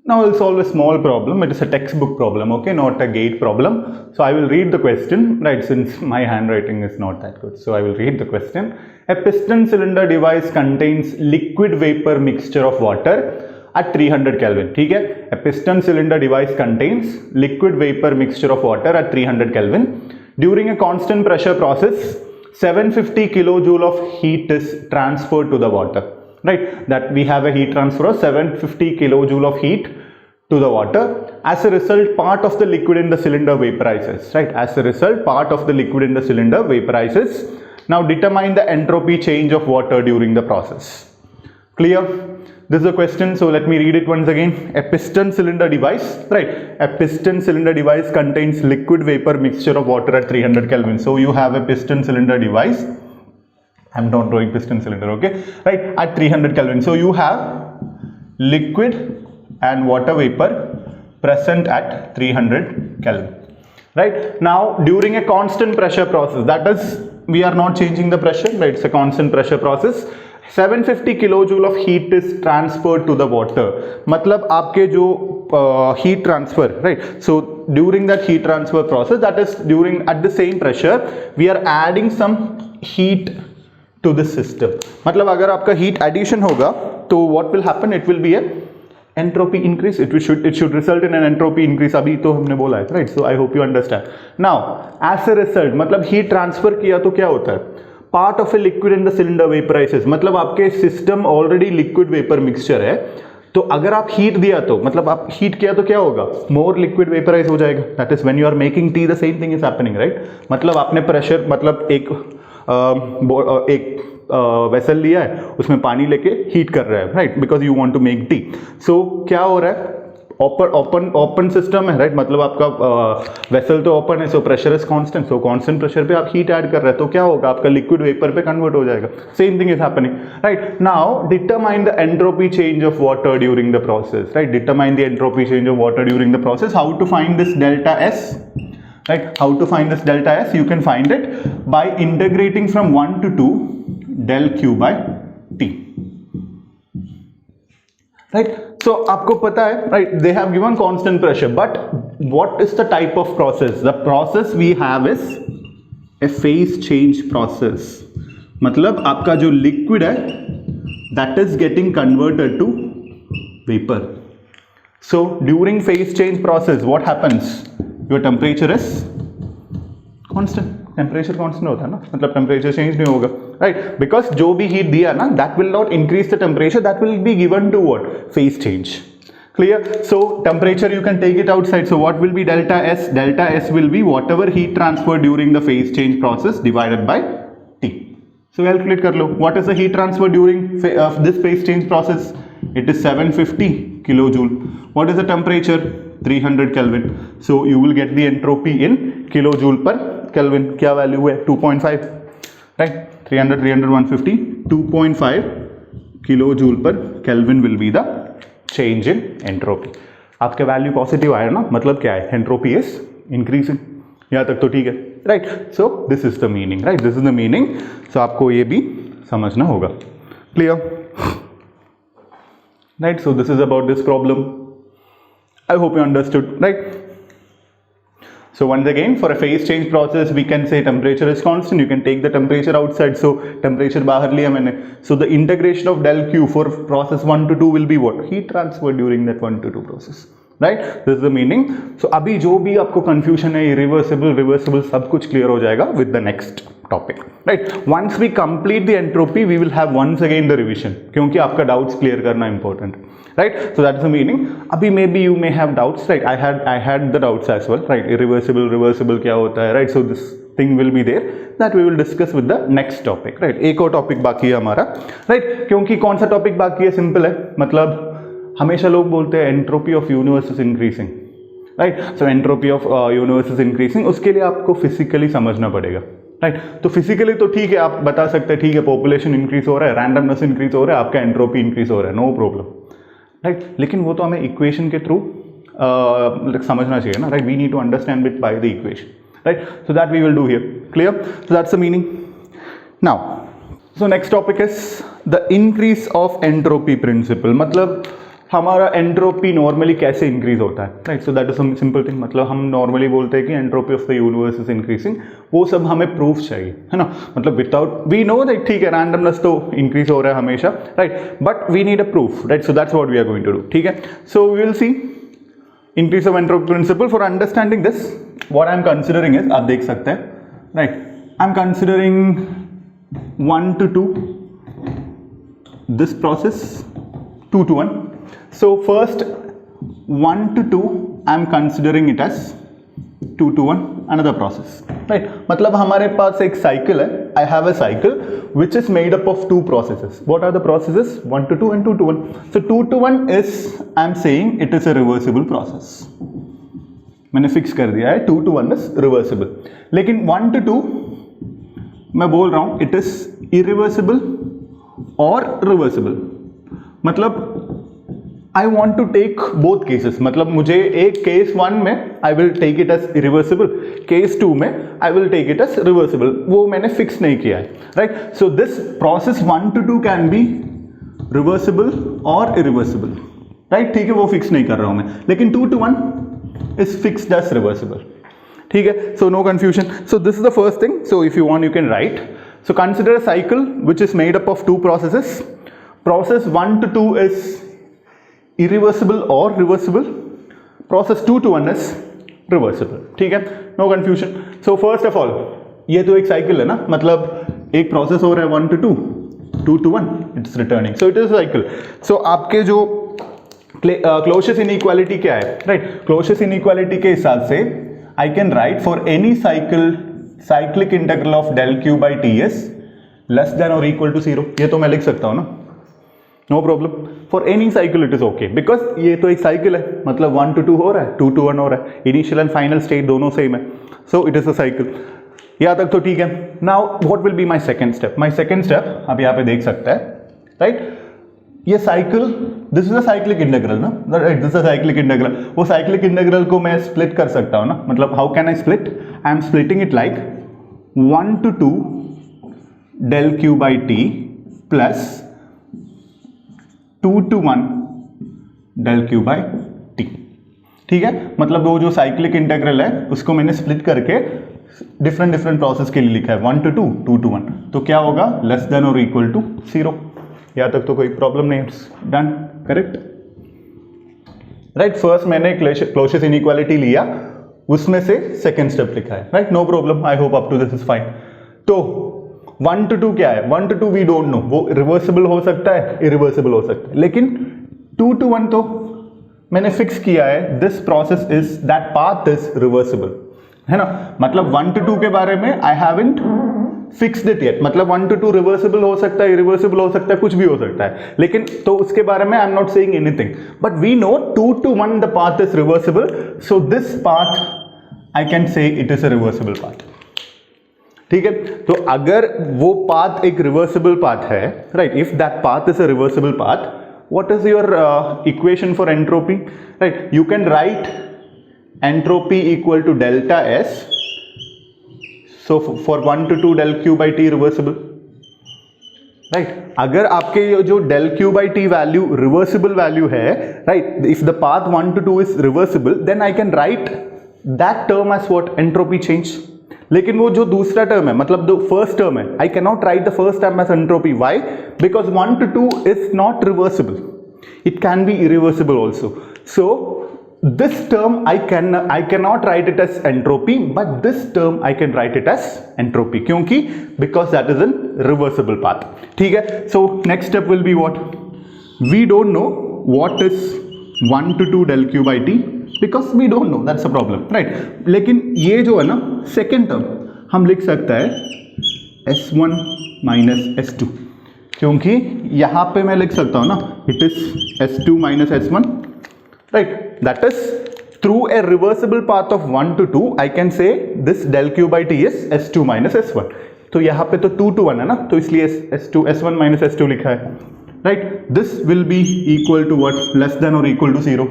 Now we'll solve a small problem. It is a textbook problem, okay, not a gate problem. So I will read the question, right, since my handwriting is not that good. So I will read the question. A piston cylinder device contains liquid vapor mixture of water at 300 Kelvin. ठीक है? A piston cylinder device contains liquid vapor mixture of water at 300 Kelvin. During a constant pressure process, 750 kilojoule of heat is transferred to the water. Right, that we have a heat transfer of 750 kilojoule of heat to the water. As a result, part of the liquid in the cylinder vaporizes, right? As a result, part of the liquid in the cylinder vaporizes. Now determine the entropy change of water during the process. Clear? This is a question, so let me read it once again. A piston cylinder device, right? A piston cylinder device contains liquid vapor mixture of water at 300 Kelvin. So you have a piston cylinder device. I'm not drawing piston cylinder, okay, right, at 300 Kelvin. So you have liquid and water vapor present at 300 Kelvin, right? Now during a constant pressure process, that is, we are not changing the pressure, right? It's a constant pressure process. 750 kilojoule of heat is transferred to the water, मतलब आपके जो heat transfer, right? So during that heat transfer process, that is during at the same pressure, we are adding some heat to the system. मतलब अगर आपका heat addition होगा तो what will happen? It will be a entropy increase. It should result in an entropy increase. अभी तो हमने बोला है, right? So I hope you understand. Now as a result, मतलब heat transfer किया तो क्या होता है? Part of a liquid in the cylinder vaporizes. मतलब आपके system already liquid vapor mixture है, तो अगर आप हीट दिया तो मतलब आप हीट किया तो क्या होगा? मोर लिक्विड वेपराइज हो जाएगा. That is when you are making tea, the same thing is happening, right? मतलब आपने प्रेशर मतलब एक वेसल लिया है, उसमें पानी लेके हीट कर रहा है, right? Because you want to make T. सो क्या हो रहा है? ओपन सिस्टम है, राइट? मतलब आपका वेसल तो ओपन है, so pressure is constant. So constant pressure पे आप हीट ऐड कर रहे हैं तो क्या होगा? आपका लिक्विड वेपर पे कन्वर्ट हो जाएगा. Same thing is happening, right? Now determine the entropy change of water during the process, right? Determine the entropy change of water during the process. How to find this delta S, right? How to find this delta S? You can find it by integrating from 1 to 2 del Q by T, right? So आपको पता है, right? They have given constant pressure, but what is the type of process? The process we have is a phase change process. मतलब आपका जो liquid है that is getting converted to vapor. So during phase change process what happens? Your temperature is constant. Temperature constant होता है ना, मतलब temperature change नहीं होगा, राइट? बिकॉज जो भी हीट दिया ना, that will not increase the temperature, that will be given to what? Phase change. Clear? So temperature you can take it outside. So what will be delta S? Delta S will be whatever heat transfer during the phase change process divided by T. So calculate कर लो. What is the heat transfer during this phase change process? It is 750 kilojoule. What is the temperature? 300 Kelvin. So you will get the entropy in kilojoule per Kelvin. क्या value है? 2.5, right? 300, 150, 2.5 kilojoule per Kelvin will be the change in entropy. आपके value positive आया ना, मतलब क्या है? Entropy is increasing. यहाँ तक तो ठीक है, right? So this is the meaning, right? This is the meaning. So आपको ये भी समझना होगा. Clear? Right? So this is about this problem. I hope you understood, right? So once again, for a phase change process, we can say temperature is constant. You can take the temperature outside. So temperature बाहर लिया मैंने. So the integration of del Q for process 1 to 2 will be what? Heat transfer during that 1 to 2 process, right? This is the meaning. So अभी जो भी आपको confusion है, irreversible, reversible, सब कुछ clear हो जाएगा with the next topic, right? Once we complete the entropy, we will have once again the revision, क्योंकि आपका doubts clear करना important, right? So that's the meaning. Abhi maybe you may have doubts, right? I had the doubts as well, right? Irreversible, reversible क्या होता है, right? So this thing will be there that we will discuss with the next topic, right? एक और topic बाकी है हमारा, right? क्योंकि कौन सा topic बाकी है? Simple है, मतलब हमेशा लोग बोलते हैं entropy of universe is increasing, right? So entropy of universe is increasing. उसके लिए आपको physically समझना पड़ेगा, राइट? तो फिजिकली तो ठीक है, आप बता सकते हैं ठीक है पॉपुलेशन इंक्रीज हो रहा है, रैंडमनेस इंक्रीज हो रहा है, आपका एंट्रोपी इंक्रीज हो रहा है, नो प्रॉब्लम, राइट? लेकिन वो तो हमें इक्वेशन के थ्रू समझना चाहिए ना, right? We need to understand it by the equation, right? So that we will do here. Clear? So that's the meaning. Now so next topic is the increase of entropy principle. मतलब हमारा entropy normally कैसे increase होता है, right? So that is simple thing. मतलब हम नॉर्मली बोलते हैं कि entropy of the universe is increasing. वो सब हमें प्रूफ चाहिए, है ना? मतलब विदाउट वी नो दैट ठीक है रैंडमनेस तो इंक्रीज हो रहा है हमेशा, right? But we need a proof, right? So that's what we are going to do. ठीक है? So we will see increase of entropy principle. For understanding this what I am considering is, आप देख सकते हैं, right? I am considering 1 to 2 this process, 2 to 1. So first 1 to 2 I am considering it as 2 to 1 another process, right? मतलब हमारे पास एक cycle है. I have a cycle which is made up of two processes. What are the processes? 1 to 2 and 2 to 1. So 2 to 1 is, I am saying it is a reversible process. मैंने fix कर दिया है 2 to 1 is reversible. लेकिन 1 to 2 मैं बोल रहा हूँ it is irreversible और reversible. मतलब I want to take both cases. मतलब मुझे एक केस 1 में I will take it as irreversible, case 2 में I will take it as reversible. वो मैंने फिक्स नहीं किया है, right? So this process 1 to 2 can be reversible or irreversible. Right, ठीक है, वो फिक्स नहीं कर रहा हूं मैं, लेकिन 2 to 1 is fixed as reversible, ठीक है, so no confusion. So this is the first thing. So if you want you can write. So consider a cycle which is made up of two processes. Process 1 to 2 is irreversible or reversible. Process 2 to 1 is reversible, ठीक है, no confusion. So first of all ये तो एक cycle है ना, मतलब एक process हो रहा है 1 to 2, 2 to 1, it's returning, so it is cycle. सो आपके जो क्लोशियस इनइक्वालिटी क्या है, राइट, क्लोशियस इनइक्वालिटी के हिसाब से I can write for any cycle cyclic integral of del q by ts less than और इक्वल टू 0. ये तो मैं लिख सकता हूं ना, no problem. For any cycle it is okay, because ये तो एक साइकिल है, मतलब 1 to 2 हो रहा है, 2 to 1 हो रहा है, इनिशियल एंड फाइनल स्टेट दोनों सेम है, so it is a cycle. यहाँ तक तो ठीक है. Now what will be my second step? My second step आप यहाँ पे देख सकते हैं, राइट, ये cycle, this is a cyclic integral ना, right, this is a cyclic integral. वो साइक्लिक इंटीग्रल को मैं स्प्लिट कर सकता हूँ ना, मतलब how can I split? I am splitting it like 1 to 2 del q by t plus 2 to 1 del q by t, ठीक है, मतलब वो जो साइक्लिक इंटीग्रल है उसको मैंने स्प्लिट करके डिफरेंट प्रोसेस के लिए लिखा है, 1 to 2, 2 to 1, तो क्या होगा, लेस देन और इक्वल टू 0. यहाँ तक तो कोई प्रॉब्लम नहीं, it's done, correct, right. First मैंने क्लोशियस इनइक्वालिटी लिया, उसमें से सेकंड स्टेप लिखा है, right, no problem, I hope up to this is fine. तो 1 to 2 क्या है? 1 to 2 वी डोंट नो, वो रिवर्सिबल हो सकता है, इरिवर्सिबल हो सकता है, लेकिन 2 to 1 तो मैंने फिक्स किया है, this process is that path is reversible, है ना, मतलब 1 to 2 के बारे में I haven't fixed it yet, मतलब 1 to 2 रिवर्सिबल हो सकता है, इरिवर्सिबल हो सकता है, कुछ भी हो सकता है, लेकिन तो उसके बारे में I am not saying anything, but we know 2 to 1 the path is reversible, so this path I can say it is a reversible path, ठीक है. तो अगर वो पाथ एक रिवर्सिबल पाथ है, right, if that path is a reversible path, what is your equation for entropy, right, you can write entropy equal to delta S. So for 1 to 2 del q by t reversible, right, अगर आपके जो del q by t value reversible value है, right, if the path 1 to 2 is reversible, then I can write that term as what, entropy change. लेकिन वो जो दूसरा term है, मतलब जो फर्स्ट टर्म है, I cannot write the first term as entropy. Why? Because 1 to 2 is not reversible. It can be irreversible also. So this term I cannot write it as entropy, but this term I can write it as entropy, क्योंकि because that is a reversible path, ठीक है. So next step will be what? We don't know what is 1 to 2 del q by t because we don't know, that's a problem, right. लेकिन ये जो है ना second term हम लिख सकता है s1 minus s2, क्योंकि यहाँ पे मैं लिख सकता हूँ ना, it is s2 minus s1, right, that is through a reversible path of 1 to 2 I can say this del q by t is s2 minus s1. तो यहाँ पे तो 2 to 1 है ना, तो इसलिए s1 minus s2 लिखा है, right. this will be equal to what, less than or equal to 0.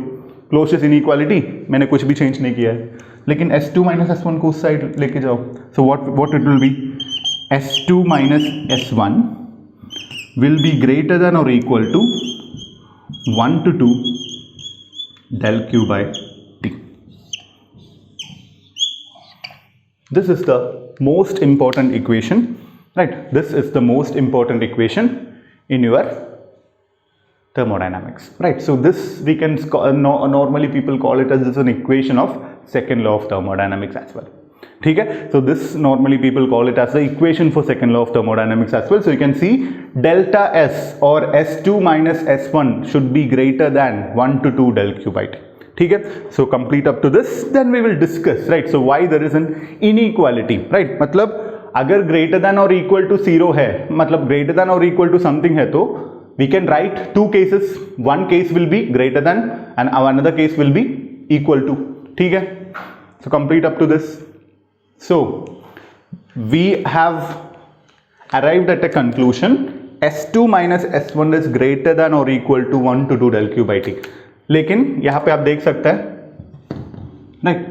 Clausius inequality मैंने कुछ भी चेंज नहीं किया है, लेकिन s2 minus s1 को उस साइड लेके जाओ, so what it will be, s2 minus s1 will be greater than or equal to 1 to 2 del q by t. This is the most important equation, right, this is the most important equation in your thermodynamics, right. So this we can normally people call it as an equation of second law of thermodynamics as well, ठीक है. So this normally people call it as the equation for second law of thermodynamics as well. So you can see delta s or s2 minus s1 should be greater than 1 to 2 del q by t, ठीक है. So complete up to this, then we will discuss, right. So why there is an inequality, right, मतलब अगर greater than or equal to 0 है, मतलब greater than or equal to something है, तो we can write two cases, one case will be greater than and another case will be equal to, ठीक है. So complete up to this. So we have arrived at a conclusion, s2 minus s1 is greater than or equal to 1 to 2 del q by t. लेकिन यहाँ पे आप देख सकते हैं, right,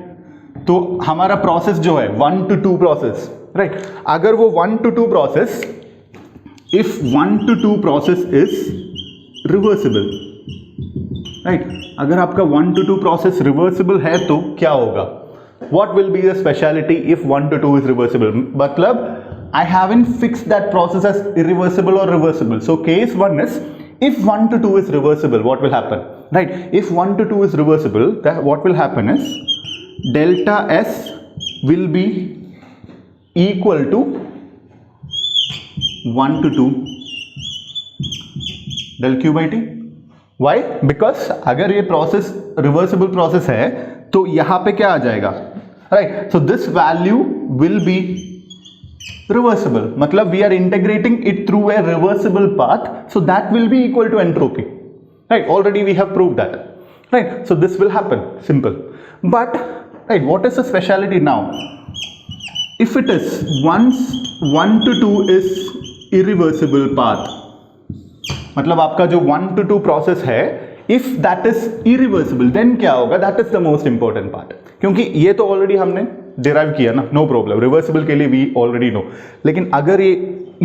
तो हमारा प्रोसेस जो है 1 to 2 प्रोसेस, राइट, अगर वो 1 to 2 process, if 1 to 2 process is reversible, right अगर आपका 1 to 2 प्रोसेस रिवर्सिबल है तो क्या होगा, what will be the speciality if 1 to 2 is reversible, मतलब I haven't fixed that process as irreversible or reversible. So case 1 is if 1 to 2 is reversible, what will happen, right? If 1 to 2 is reversible, that what will happen is delta S will be equal to 1 to 2 del Q by T. Why? Because अगर ये process reversible process है तो यहाँ पे क्या आ जाएगा, right? So this value will B reversible, मतलब we are integrating it through a reversible path, so that will be equal to entropy, right? Already we have proved that, right? So this will happen, simple. But right, what is the speciality now? If it is once 1 to 2 is irreversible path, मतलब आपका जो 1 to 2 process है, if that is irreversible, then क्या होगा? That is the most important part, क्योंकि ये तो already हमने डिराइव किया ना, नो प्रॉब्लम. रिवर्सिबल के लिए वी ऑलरेडी नो, लेकिन अगर ये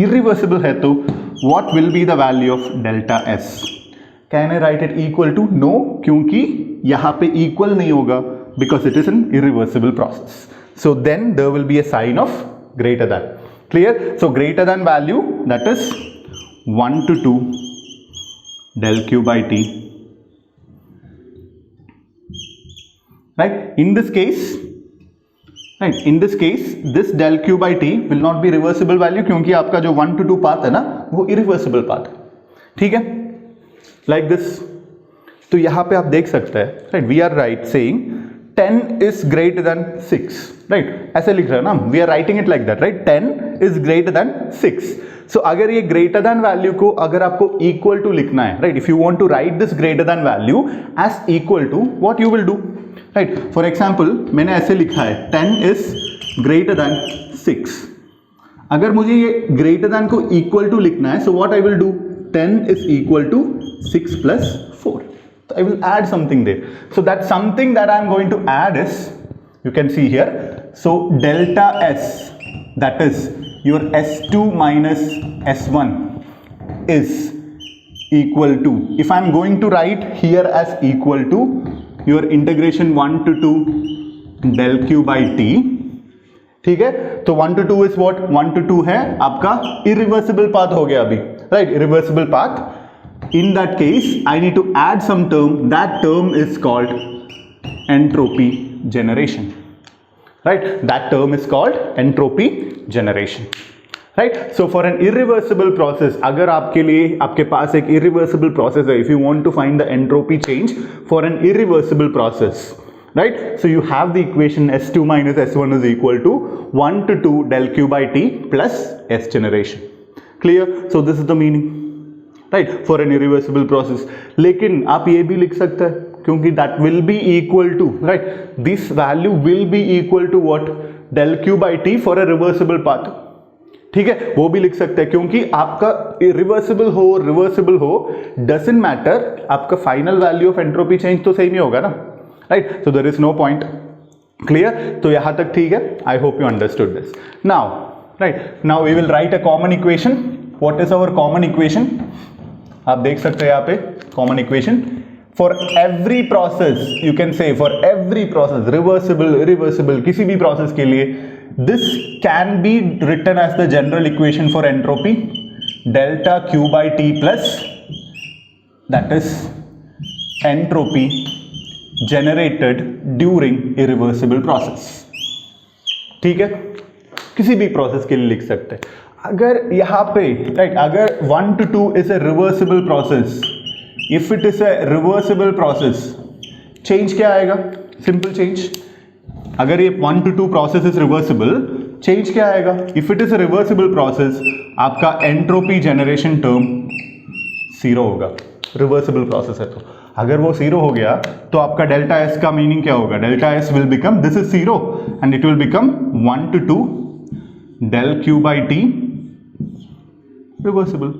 इरिवर्सिबल है तो what will be the value of delta S? Can I write it equal to? No, क्योंकि यहाँ पे इक्वल नहीं होगा because it is an irreversible process. So then there will be a sign of greater than. Clear? So greater than value that is 1 to 2 del Q by T. Right? In this case, this del Q by T will not be reversible value, क्योंकि आपका जो 1 to 2 path है ना वो irreversible path है. ठीक है, like this. तो यहाँ पे आप देख सकते हैं, right? We are right saying 10 is greater than 6, right? ऐसे लिख रहे हैं ना, we are writing it like that, right? 10 is greater than 6. So अगर ये greater than value को अगर आपको equal to लिखना है, right? If you want to write this greater than value as equal to, what you will do? Right, for example मैंने ऐसे लिखा है 10 इज ग्रेटर दैन 6. अगर मुझे ये ग्रेटर दैन को इक्वल टू लिखना है, so what I will do, 10 is equal to 6 plus 4. So I will add something there. So that something that I am going to add is, you can see here, so delta S, that is your S2 minus S1 is equal to, if I am going to write here as equal to your integration 1 to 2 del Q by T. ठीक है, तो 1 to 2 is what? 1 to 2 है आपका irreversible path हो गया अभी, right? Irreversible path. In that case, I need to add some term. That term is called entropy generation, right? That term is called entropy generation, right? So for an irreversible process, अगर आपके लिए आपके पास एक irreversible process है, if you want to find the entropy change for an irreversible process, right? So you have the equation S2 minus S1 is equal to 1 to 2 del Q by T plus S generation. Clear? So this is the meaning, right? For an irreversible process. लेकिन आप ये भी लिख सकते हैं, क्योंकि that will be equal to, right? This value will be equal to what? Del Q by T for a reversible path. ठीक है, वो भी लिख सकते हैं, क्योंकि आपका रिवर्सिबल हो रिवर्सिबल हो डजंट मैटर, आपका final value of entropy change तो सेम ही होगा ना, right? So there is no point. Clear? तो यहां तक ठीक है. I hope you understood this. Now right, now we will write a common equation. What is our common equation? आप देख सकते हैं यहाँ पे common equation for every process, you can say for every process, reversible irreversible, किसी भी process के लिए, this can be written as the general equation for entropy, delta Q by T plus, that is entropy generated during irreversible process. ठीक है, किसी भी process के लिए लिख सकते हैं. अगर यहाँ पे राइट, अगर 1 to 2 is a reversible process, if it is a reversible process, change क्या आएगा? Simple change. अगर ये 1 to 2 process is reversible, change क्या आएगा? If it is a reversible process, आपका एंट्रोपी जनरेशन टर्म 0 होगा. रिवर्सिबल प्रोसेस है तो अगर वो 0 हो गया तो आपका डेल्टा एस का मीनिंग क्या होगा? Delta S will become, this is 0 and it will become 1 to 2 del Q by T reversible.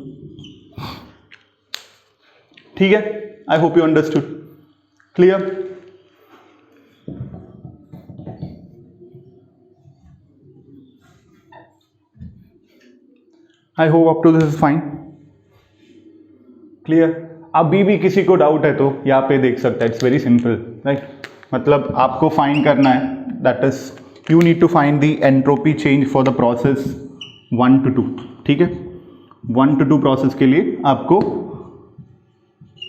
ठीक है, I hope you understood. Clear? I hope up to this is fine. Clear? अभी भी किसी को doubt है तो यहाँ पे देख सकता है, इट्स वेरी सिंपल, राइट। मतलब आपको फाइंड करना है, that is you need to find the entropy change for the process 1 to 2, ठीक है। 1 to 2 प्रोसेस के लिए आपको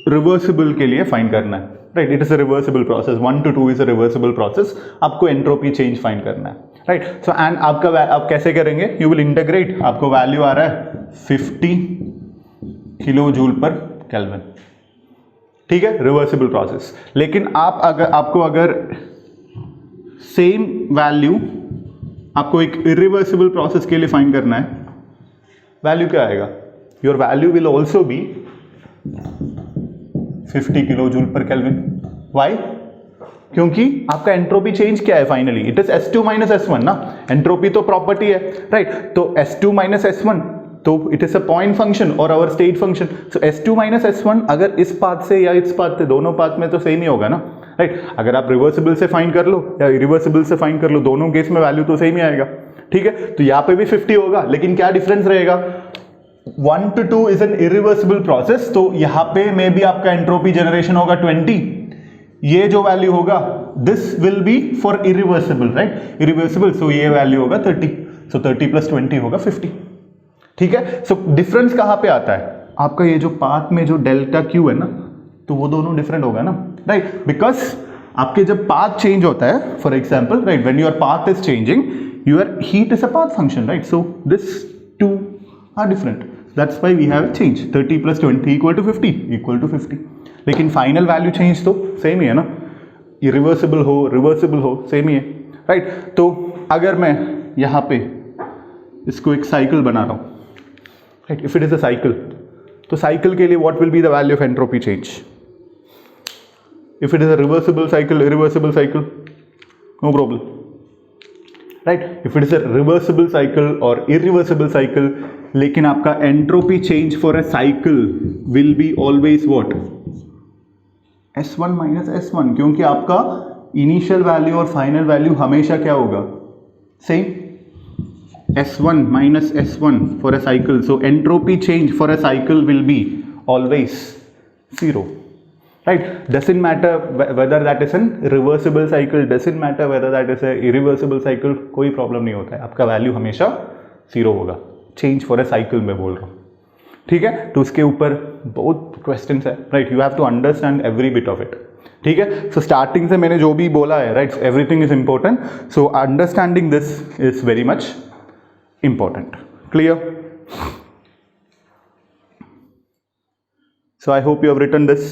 रिवर्सिबल के लिए फाइंड करना है, right. It is a reversible process, 1 to 2 is a reversible process, आपको एंट्रोपी चेंज फाइंड करना है, राइट। सो एंड आपका आप कैसे करेंगे, यू विल इंटीग्रेट, आपको वैल्यू आ रहा है 50 किलो जूल पर केल्विन, ठीक है, रिवर्सिबल प्रोसेस। लेकिन आपको अगर सेम वैल्यू आपको एक इरिवर्सिबल प्रोसेस के लिए फाइंड करना है, वैल्यू क्या आएगा, your value will also be 50 kilo joule per kelvin. Why? क्योंकि आपका एंट्रोपी चेंज क्या है finally, it is S2 minus S1 ना, एंट्रोपी तो प्रॉपर्टी है, राइट। तो S2 माइनस S1 तो it is a point function और our state function. So S2 minus S1 अगर इस पाथ से या इस पाथ से, दोनों पाथ में तो सेम ही होगा ना, राइट। अगर आप रिवर्सिबल से फाइंड कर लो या रिवर्सिबल से फाइंड कर लो, दोनों केस में वैल्यू तो सेम ही आएगा, ठीक है। तो यहाँ पे भी 50 होगा, लेकिन क्या डिफरेंस रहेगा, 1 to 2 is an irreversible process, तो यहाँ पे में भी आपका एंट्रोपी जनरेशन होगा 20, ये जो वैल्यू होगा this will be for irreversible, right, irreversible, so ये वैल्यू होगा 30, सो 30 प्लस 20 होगा 50, ठीक है। सो डिफरेंस कहाँ पे आता है, आपका ये जो पाथ में जो डेल्टा क्यू है ना, तो वो दोनों डिफरेंट होगा ना, राइट, बिकॉज आपके जब पाथ चेंज होता है, for example, right, when your path is changing, your heat is a path function, right, so this two are different, that's why we have change 30 plus 20 equal to 50, लेकिन final value change तो same ही है ना, reversible हो reversible हो same ही है, right. तो अगर मैं यहाँ पे इसको एक साइकिल बना रहा हूँ, right, if it is a cycle, तो साइकिल के लिए what will be the value of entropy change, if it is a reversible cycle, irreversible cycle, no problem, right. If it is a reversible cycle और irreversible cycle, लेकिन आपका entropy change for a cycle will be always what, S1 minus S1, क्योंकि आपका initial value और final value हमेशा क्या होगा, same, S1 minus S1 for a cycle. So entropy change for a cycle will be always 0, right? Doesn't matter whether that is a reversible cycle, doesn't matter whether that is a irreversible cycle, कोई problem नहीं होता है, आपका value हमेशा 0 होगा, change for a cycle मैं बोल रहा हूँ, ठीक है। तो उसके ऊपर बहुत क्वेश्चंस है, right, you have to understand every bit of it, ठीक है। सो स्टार्टिंग से मैंने जो भी बोला है, right, everything is important, so understanding this is very much important, clear? So I hope you have written this.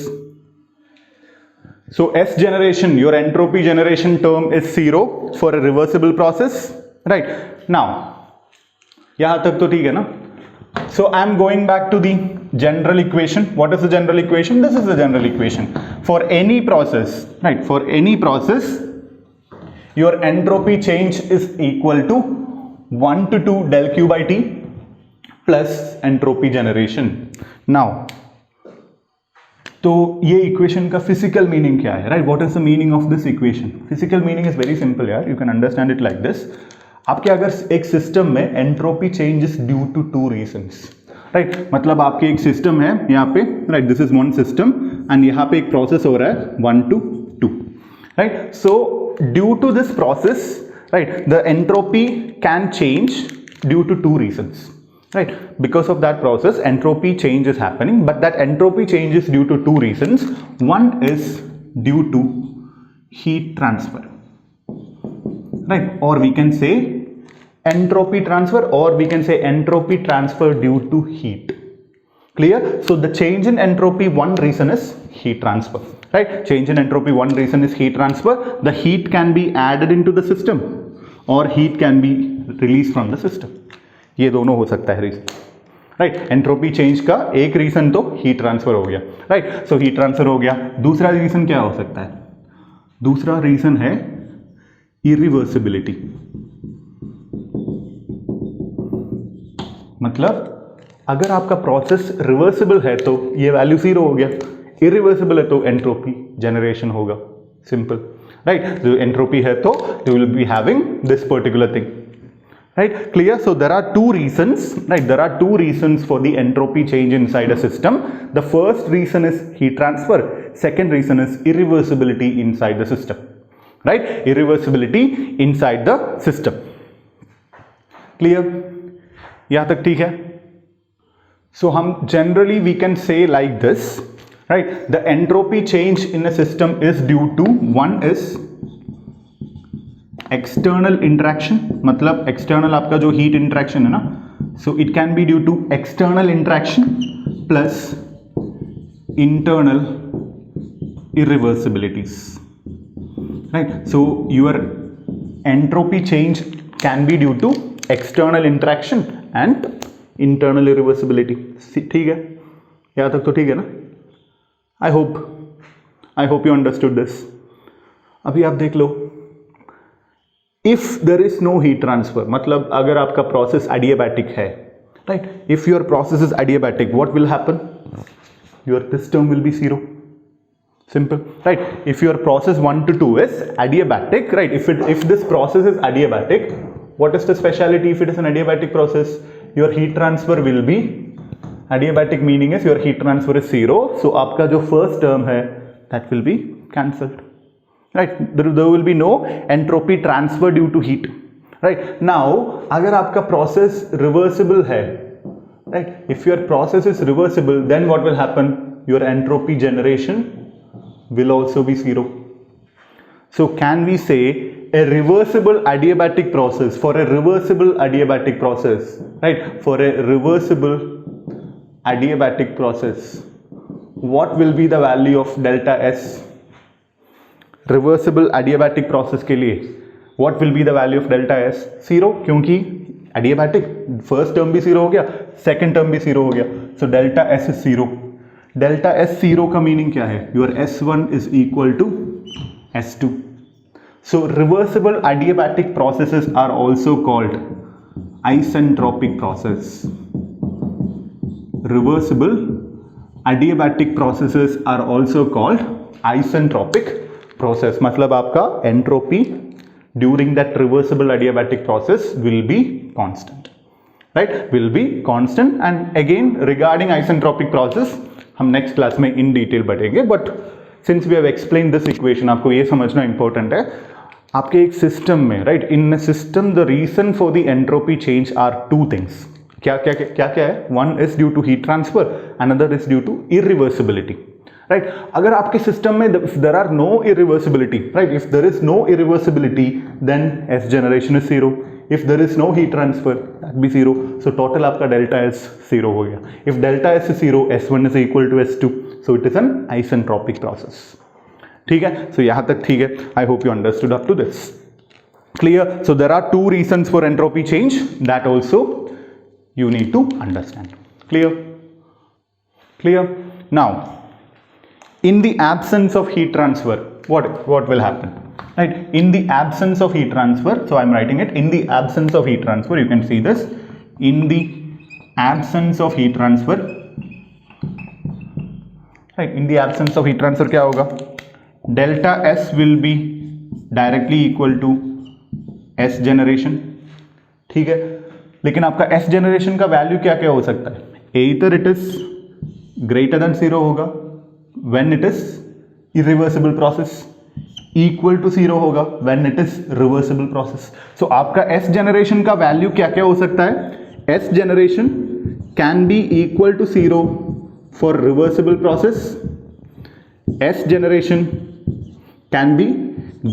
So S generation, your entropy generation term is 0 for a reversible process, right? Now yahan tak to theek hai na, so I am going back to the general equation. What is the general equation? This is the general equation for any process, right? For any process your entropy change is equal to 1 to 2 del Q by T plus entropy generation. Now, तो ये equation का physical meaning क्या है, right, what is the meaning of this equation? Physical meaning is very simple यार, you can understand it like this. आपके अगर एक system में entropy change is due to 2 reasons, right, मतलब आपके एक सिस्टम है यहाँ पे, right, this is one system and यहाँ पे एक प्रोसेस हो रहा है 1 to 2, right. So due to this process, right, the entropy can change due to 2 reasons, right, because of that process entropy change is happening, but that entropy change is due to 2 reasons. One is due to heat transfer, right, or we can say entropy transfer, or we can say entropy transfer due to heat, clear? So the change in entropy, one reason is heat transfer, right, change in entropy, one reason is heat transfer. The heat can be added into the system or heat can be released from the system, ये दोनों हो सकता है reason, right. Entropy change का एक reason तो heat transfer हो गया, राइट, सो हीट ट्रांसफर हो गया। दूसरा रीजन क्या हो सकता है? दूसरा रीजन है इरिवर्सिबिलिटी, मतलब अगर आपका प्रोसेस रिवर्सिबल है तो ये वैल्यू 0 हो गया, इरिवर्सिबल है तो एंट्रोपी जनरेशन होगा, सिंपल, राइट। जो एंट्रोपी है तो you will be having this particular thing, right? Clear? So there are two reasons, right? There are two reasons for the entropy change inside a system. The first reason is heat transfer. Second reason is irreversibility inside the system, right? Irreversibility inside the system. Clear? यहाँ तक ठीक है? So हम generally we can say like this, right? The entropy change in a system is due to, one is external interaction, मतलब external आपका जो heat interaction है ना, so it can be due to external interaction plus internal irreversibilities, right? So your entropy change can be due to external interaction and internal irreversibility. ठीक है, यहाँ तक तो ठीक है ना? I hope you understood this. अभी आप देख लो, if there is no heat transfer, मतलब अगर आपका process adiabatic है, right? If your process is adiabatic, what will happen? This term will be zero. Simple, right? If your process 1 to 2 is adiabatic, right? If this process is adiabatic, what is the speciality? If it is an adiabatic process, your heat transfer will be adiabatic, meaning is your heat transfer is zero. So आपका जो first term है, that will be cancelled. Right, there will be no entropy transfer due to heat. Right, now अगर आपका process reversible है, right, if your process is reversible, then what will happen? Your entropy generation will also be zero. So can we say a reversible adiabatic process, for a reversible adiabatic process, right, for a reversible adiabatic process, what will be the value of delta S? Reversible adiabatic process के लिए what will be the value of delta S? Zero, क्योंकि adiabatic first term भी zero हो गया, second term भी zero हो गया, so delta S is zero. Delta S zero का मीनिंग क्या है? Your S1 is equal to S2. So reversible adiabatic processes are also called isentropic process. Reversible adiabatic processes are also called isentropic process. मतलब आपका entropy during that reversible adiabatic process will be constant, right? Will be constant. And again regarding isentropic process हम next class में in detail बढ़ेंगे, but since we have explained this equation, आपको ये समझना important है, आपके एक system में, right? In a system the reason for the entropy change are two things. क्या है? One is due to heat transfer, another is due to irreversibility. Right? अगर आपके सिस्टम में if there are no irreversibility, right? If there is no irreversibility, then S generation is zero. If there is no heat transfer, that be zero. So total आपका delta S zero हो गया. If delta S is zero, S1 is equal to S2. So it is an isentropic process. ठीक है? So यहाँ तक ठीक है. I hope you understood up to this. Clear? So there are two reasons for entropy change. That also you need to understand. Clear? Clear? Now, in the absence of heat transfer, what will happen? Right? In the absence of heat transfer, so I am writing it, in the absence of heat transfer, you can see this, in the absence of heat transfer, right? In the absence of heat transfer क्या होगा? Delta S will be directly equal to S generation. ठीक है, लेकिन आपका S generation का value क्या क्या हो सकता है? Either it is greater than zero होगा when it is irreversible process, equal to zero होगा when it is reversible process. So आपका S generation का वैल्यू क्या क्या हो सकता है? S generation can be equal to zero for reversible process. S generation can be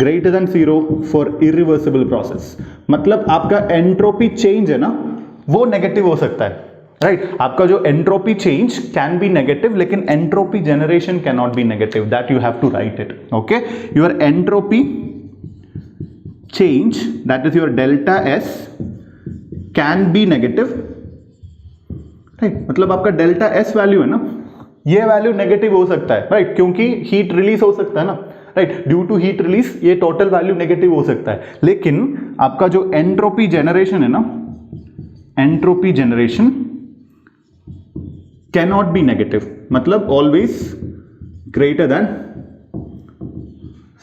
greater than zero for irreversible process. मतलब आपका entropy change है ना, वो नेगेटिव हो सकता है. राइट, आपका जो entropy change can be negative, लेकिन entropy generation can not be negative. That you have to write it. Okay, your entropy change, that is your delta S, can be negative. Right, मतलब आपका delta S value है ना, ये value negative हो सकता है. Right, क्योंकि heat release हो सकता है ना. Right, due to heat release ये टोटल वैल्यू नेगेटिव हो सकता है. लेकिन आपका जो एंट्रोपी जनरेशन है ना, entropy generation cannot be negative, मतलब always greater than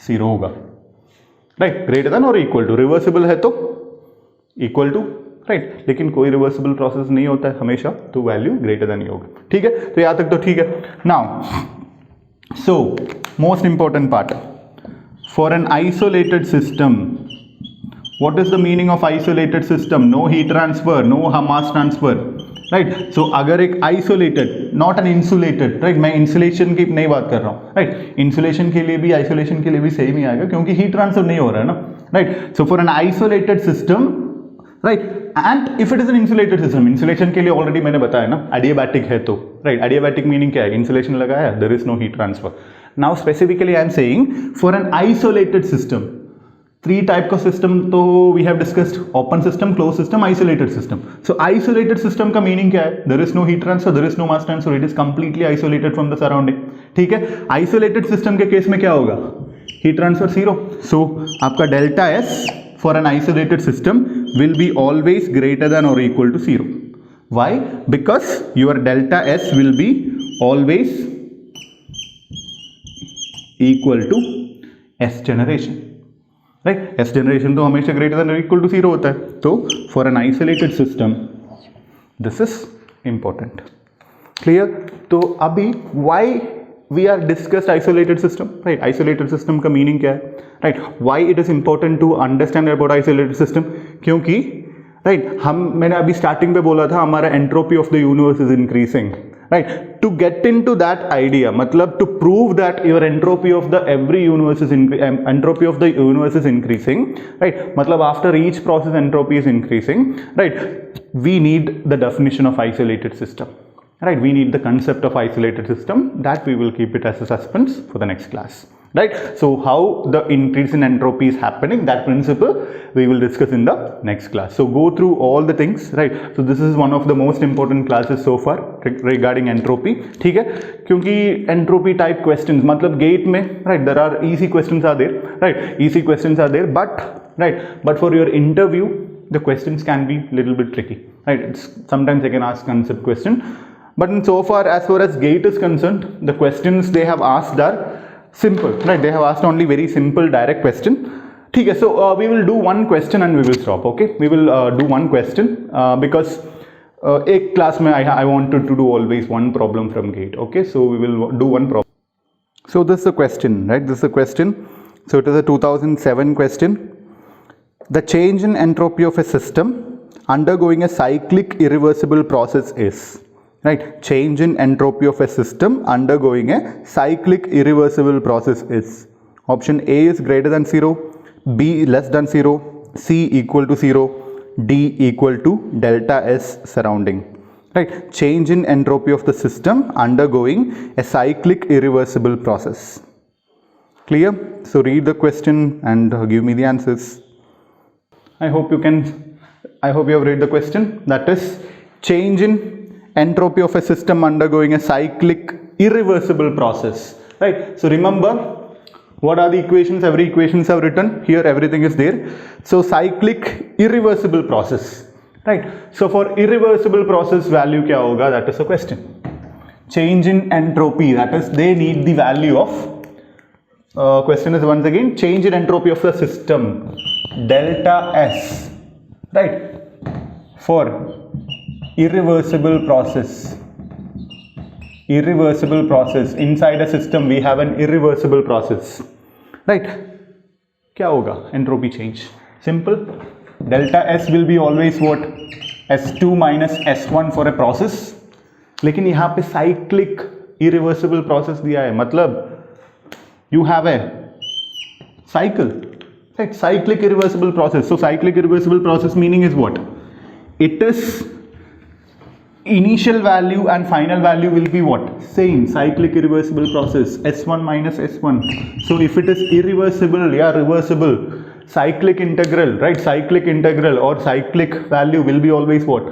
zero होगा. राइट, ग्रेटर देन और इक्वल टू, रिवर्सिबल है तो इक्वल टू राइट, लेकिन कोई रिवर्सिबल प्रोसेस नहीं होता है हमेशा, तो वैल्यू ग्रेटर देन ही होगा, ठीक है। तो यहाँ तक तो ठीक है। Now so most important part, for an isolated system, what is the meaning of isolated system? No heat transfer, no mass transfer, right? So अगर एक isolated, not an insulated, right? मैं insulation की नहीं बात कर रहा हूँ, right? insulation के लिए भी isolation के लिए भी सेम ही आएगा क्योंकि heat transfer नहीं हो रहा है ना, right? So for an isolated system, right? And if it is an insulated system, insulation के लिए already मैंने बताया ना, adiabatic है तो, right? Adiabatic meaning क्या है? Insulation लगाया, there is no heat transfer. Now specifically I am saying for an isolated system, three type का सिस्टम तो we have discussed, open system, close system, isolated system. So isolated system का meaning क्या है? There is no heat transfer, there is no mass transfer, it is completely isolated from the surrounding, ठीक है। Isolated system के case में क्या होगा? Heat transfer zero. So आपका delta S for an isolated system will be always greater than और equal to zero. Why? Because your delta S will be always equal to S generation, right. S generation तो हमेशा greater than और equal to zero होता है। तो for an isolated system this is important, clear. तो अभी why we are discussed isolated system, right. Isolated system का meaning क्या है, right. Why it is important to understand about isolated system, क्योंकि right मैंने अभी स्टार्टिंग पे बोला था हमारा entropy of the universe is increasing, right? To get into that idea, मतलब to prove that your entropy of the every universe is entropy of the universe is increasing, right? मतलब after each process entropy is increasing, right? We need the definition of isolated system, right? We need the concept of isolated system, that we will keep it as a suspense for the next class, right? So how the increase in entropy is happening, that principle we will discuss in the next class. So go through all the things, right? So this is one of the most important classes so far regarding entropy, ठीक है। क्योंकि entropy type questions मतलब gate में, right, there are easy questions are there, right, easy questions are there, but for your interview the questions can be little bit tricky, right? It's sometimes they can ask concept question, but in so far as gate is concerned, the questions they have asked are simple, right? They have asked only very simple direct question, ठीक है। So we will do one question and we will stop, okay? We will do one question because एक class में I wanted to do always one problem from gate, okay? So we will do one problem. So this is a question, right? This is a question. So it is a 2007 question. The change in entropy of a system undergoing a cyclic irreversible process is, right? Change in entropy of a system undergoing a cyclic irreversible process is. Option A is greater than 0, B less than 0, C equal to 0, D equal to delta S surrounding, right? Change in entropy of the system undergoing a cyclic irreversible process. Clear? So read the question and give me the answers. I hope you have read the question. That is change in entropy of a system undergoing a cyclic irreversible process, right? So remember what are the equations? Every equations have written here, everything is there. So cyclic irreversible process, right? So for irreversible process value क्या होगा? That is the question. Change in entropy, that is they need the value of question is once again change in entropy of the system delta S, right? For irreversible process inside a system we have an irreversible process, right? क्या होगा entropy change? Simple, delta S will be always what? S2 minus S1 for a process. लेकिन यहाँ पे cyclic irreversible process दिया है, मतलब you have a cycle, right? Cyclic irreversible process. So cyclic irreversible process meaning is what? It is initial value and final value will be what? Same, cyclic irreversible process, S1 minus S1. So if it is irreversible, yeah, reversible, cyclic integral, right? Cyclic integral or cyclic value will be always what?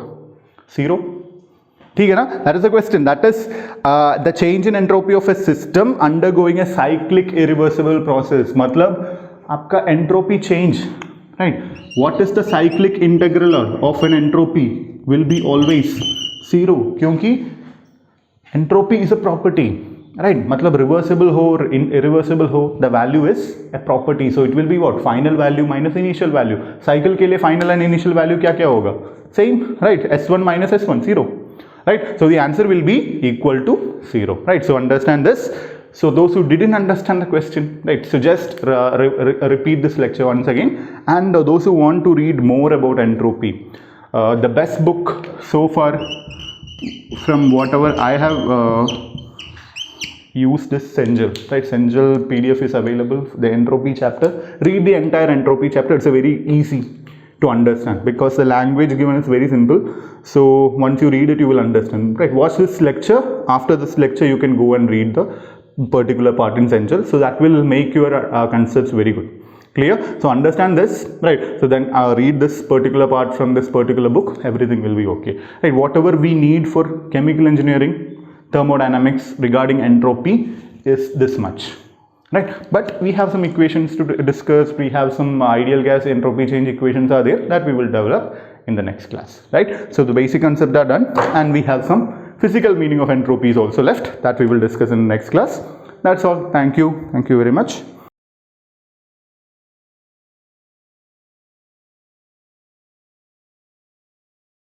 0. ठीक है ना? That is the question. That is the change in entropy of a system undergoing a cyclic irreversible process. मतलब आपका entropy change, right? What is the cyclic integral of an entropy? Will be always 0, क्योंकि entropy is a property, right? मतलब reversible हो or irreversible हो, the value is a property, so it will be what? Final value minus initial value. Cycle के लिए final and initial value क्या क्या होगा? Same, right? S1 minus S1, 0, right? So the answer will be equal to 0, right? So understand this. So those who didn't understand the question, right? So just repeat this lecture once again. And those who want to read more about entropy, the best book so far from whatever I have used this Cengel, right? Cengel PDF is available, the entropy chapter. Read the entire entropy chapter. It's a very easy to understand because the language given is very simple. So once you read it, you will understand, right? Watch this lecture. After this lecture, you can go and read the particular part in Cengel. So that will make your concepts very good. Clear? So understand this, right? So then read this particular part from this particular book. Everything will be okay, right? Whatever we need for chemical engineering, thermodynamics regarding entropy is this much, right? But we have some equations to discuss. We have some ideal gas entropy change equations are there that we will develop in the next class, right? So the basic concepts are done, and we have some physical meaning of entropy is also left that we will discuss in the next class. That's all. Thank you very much.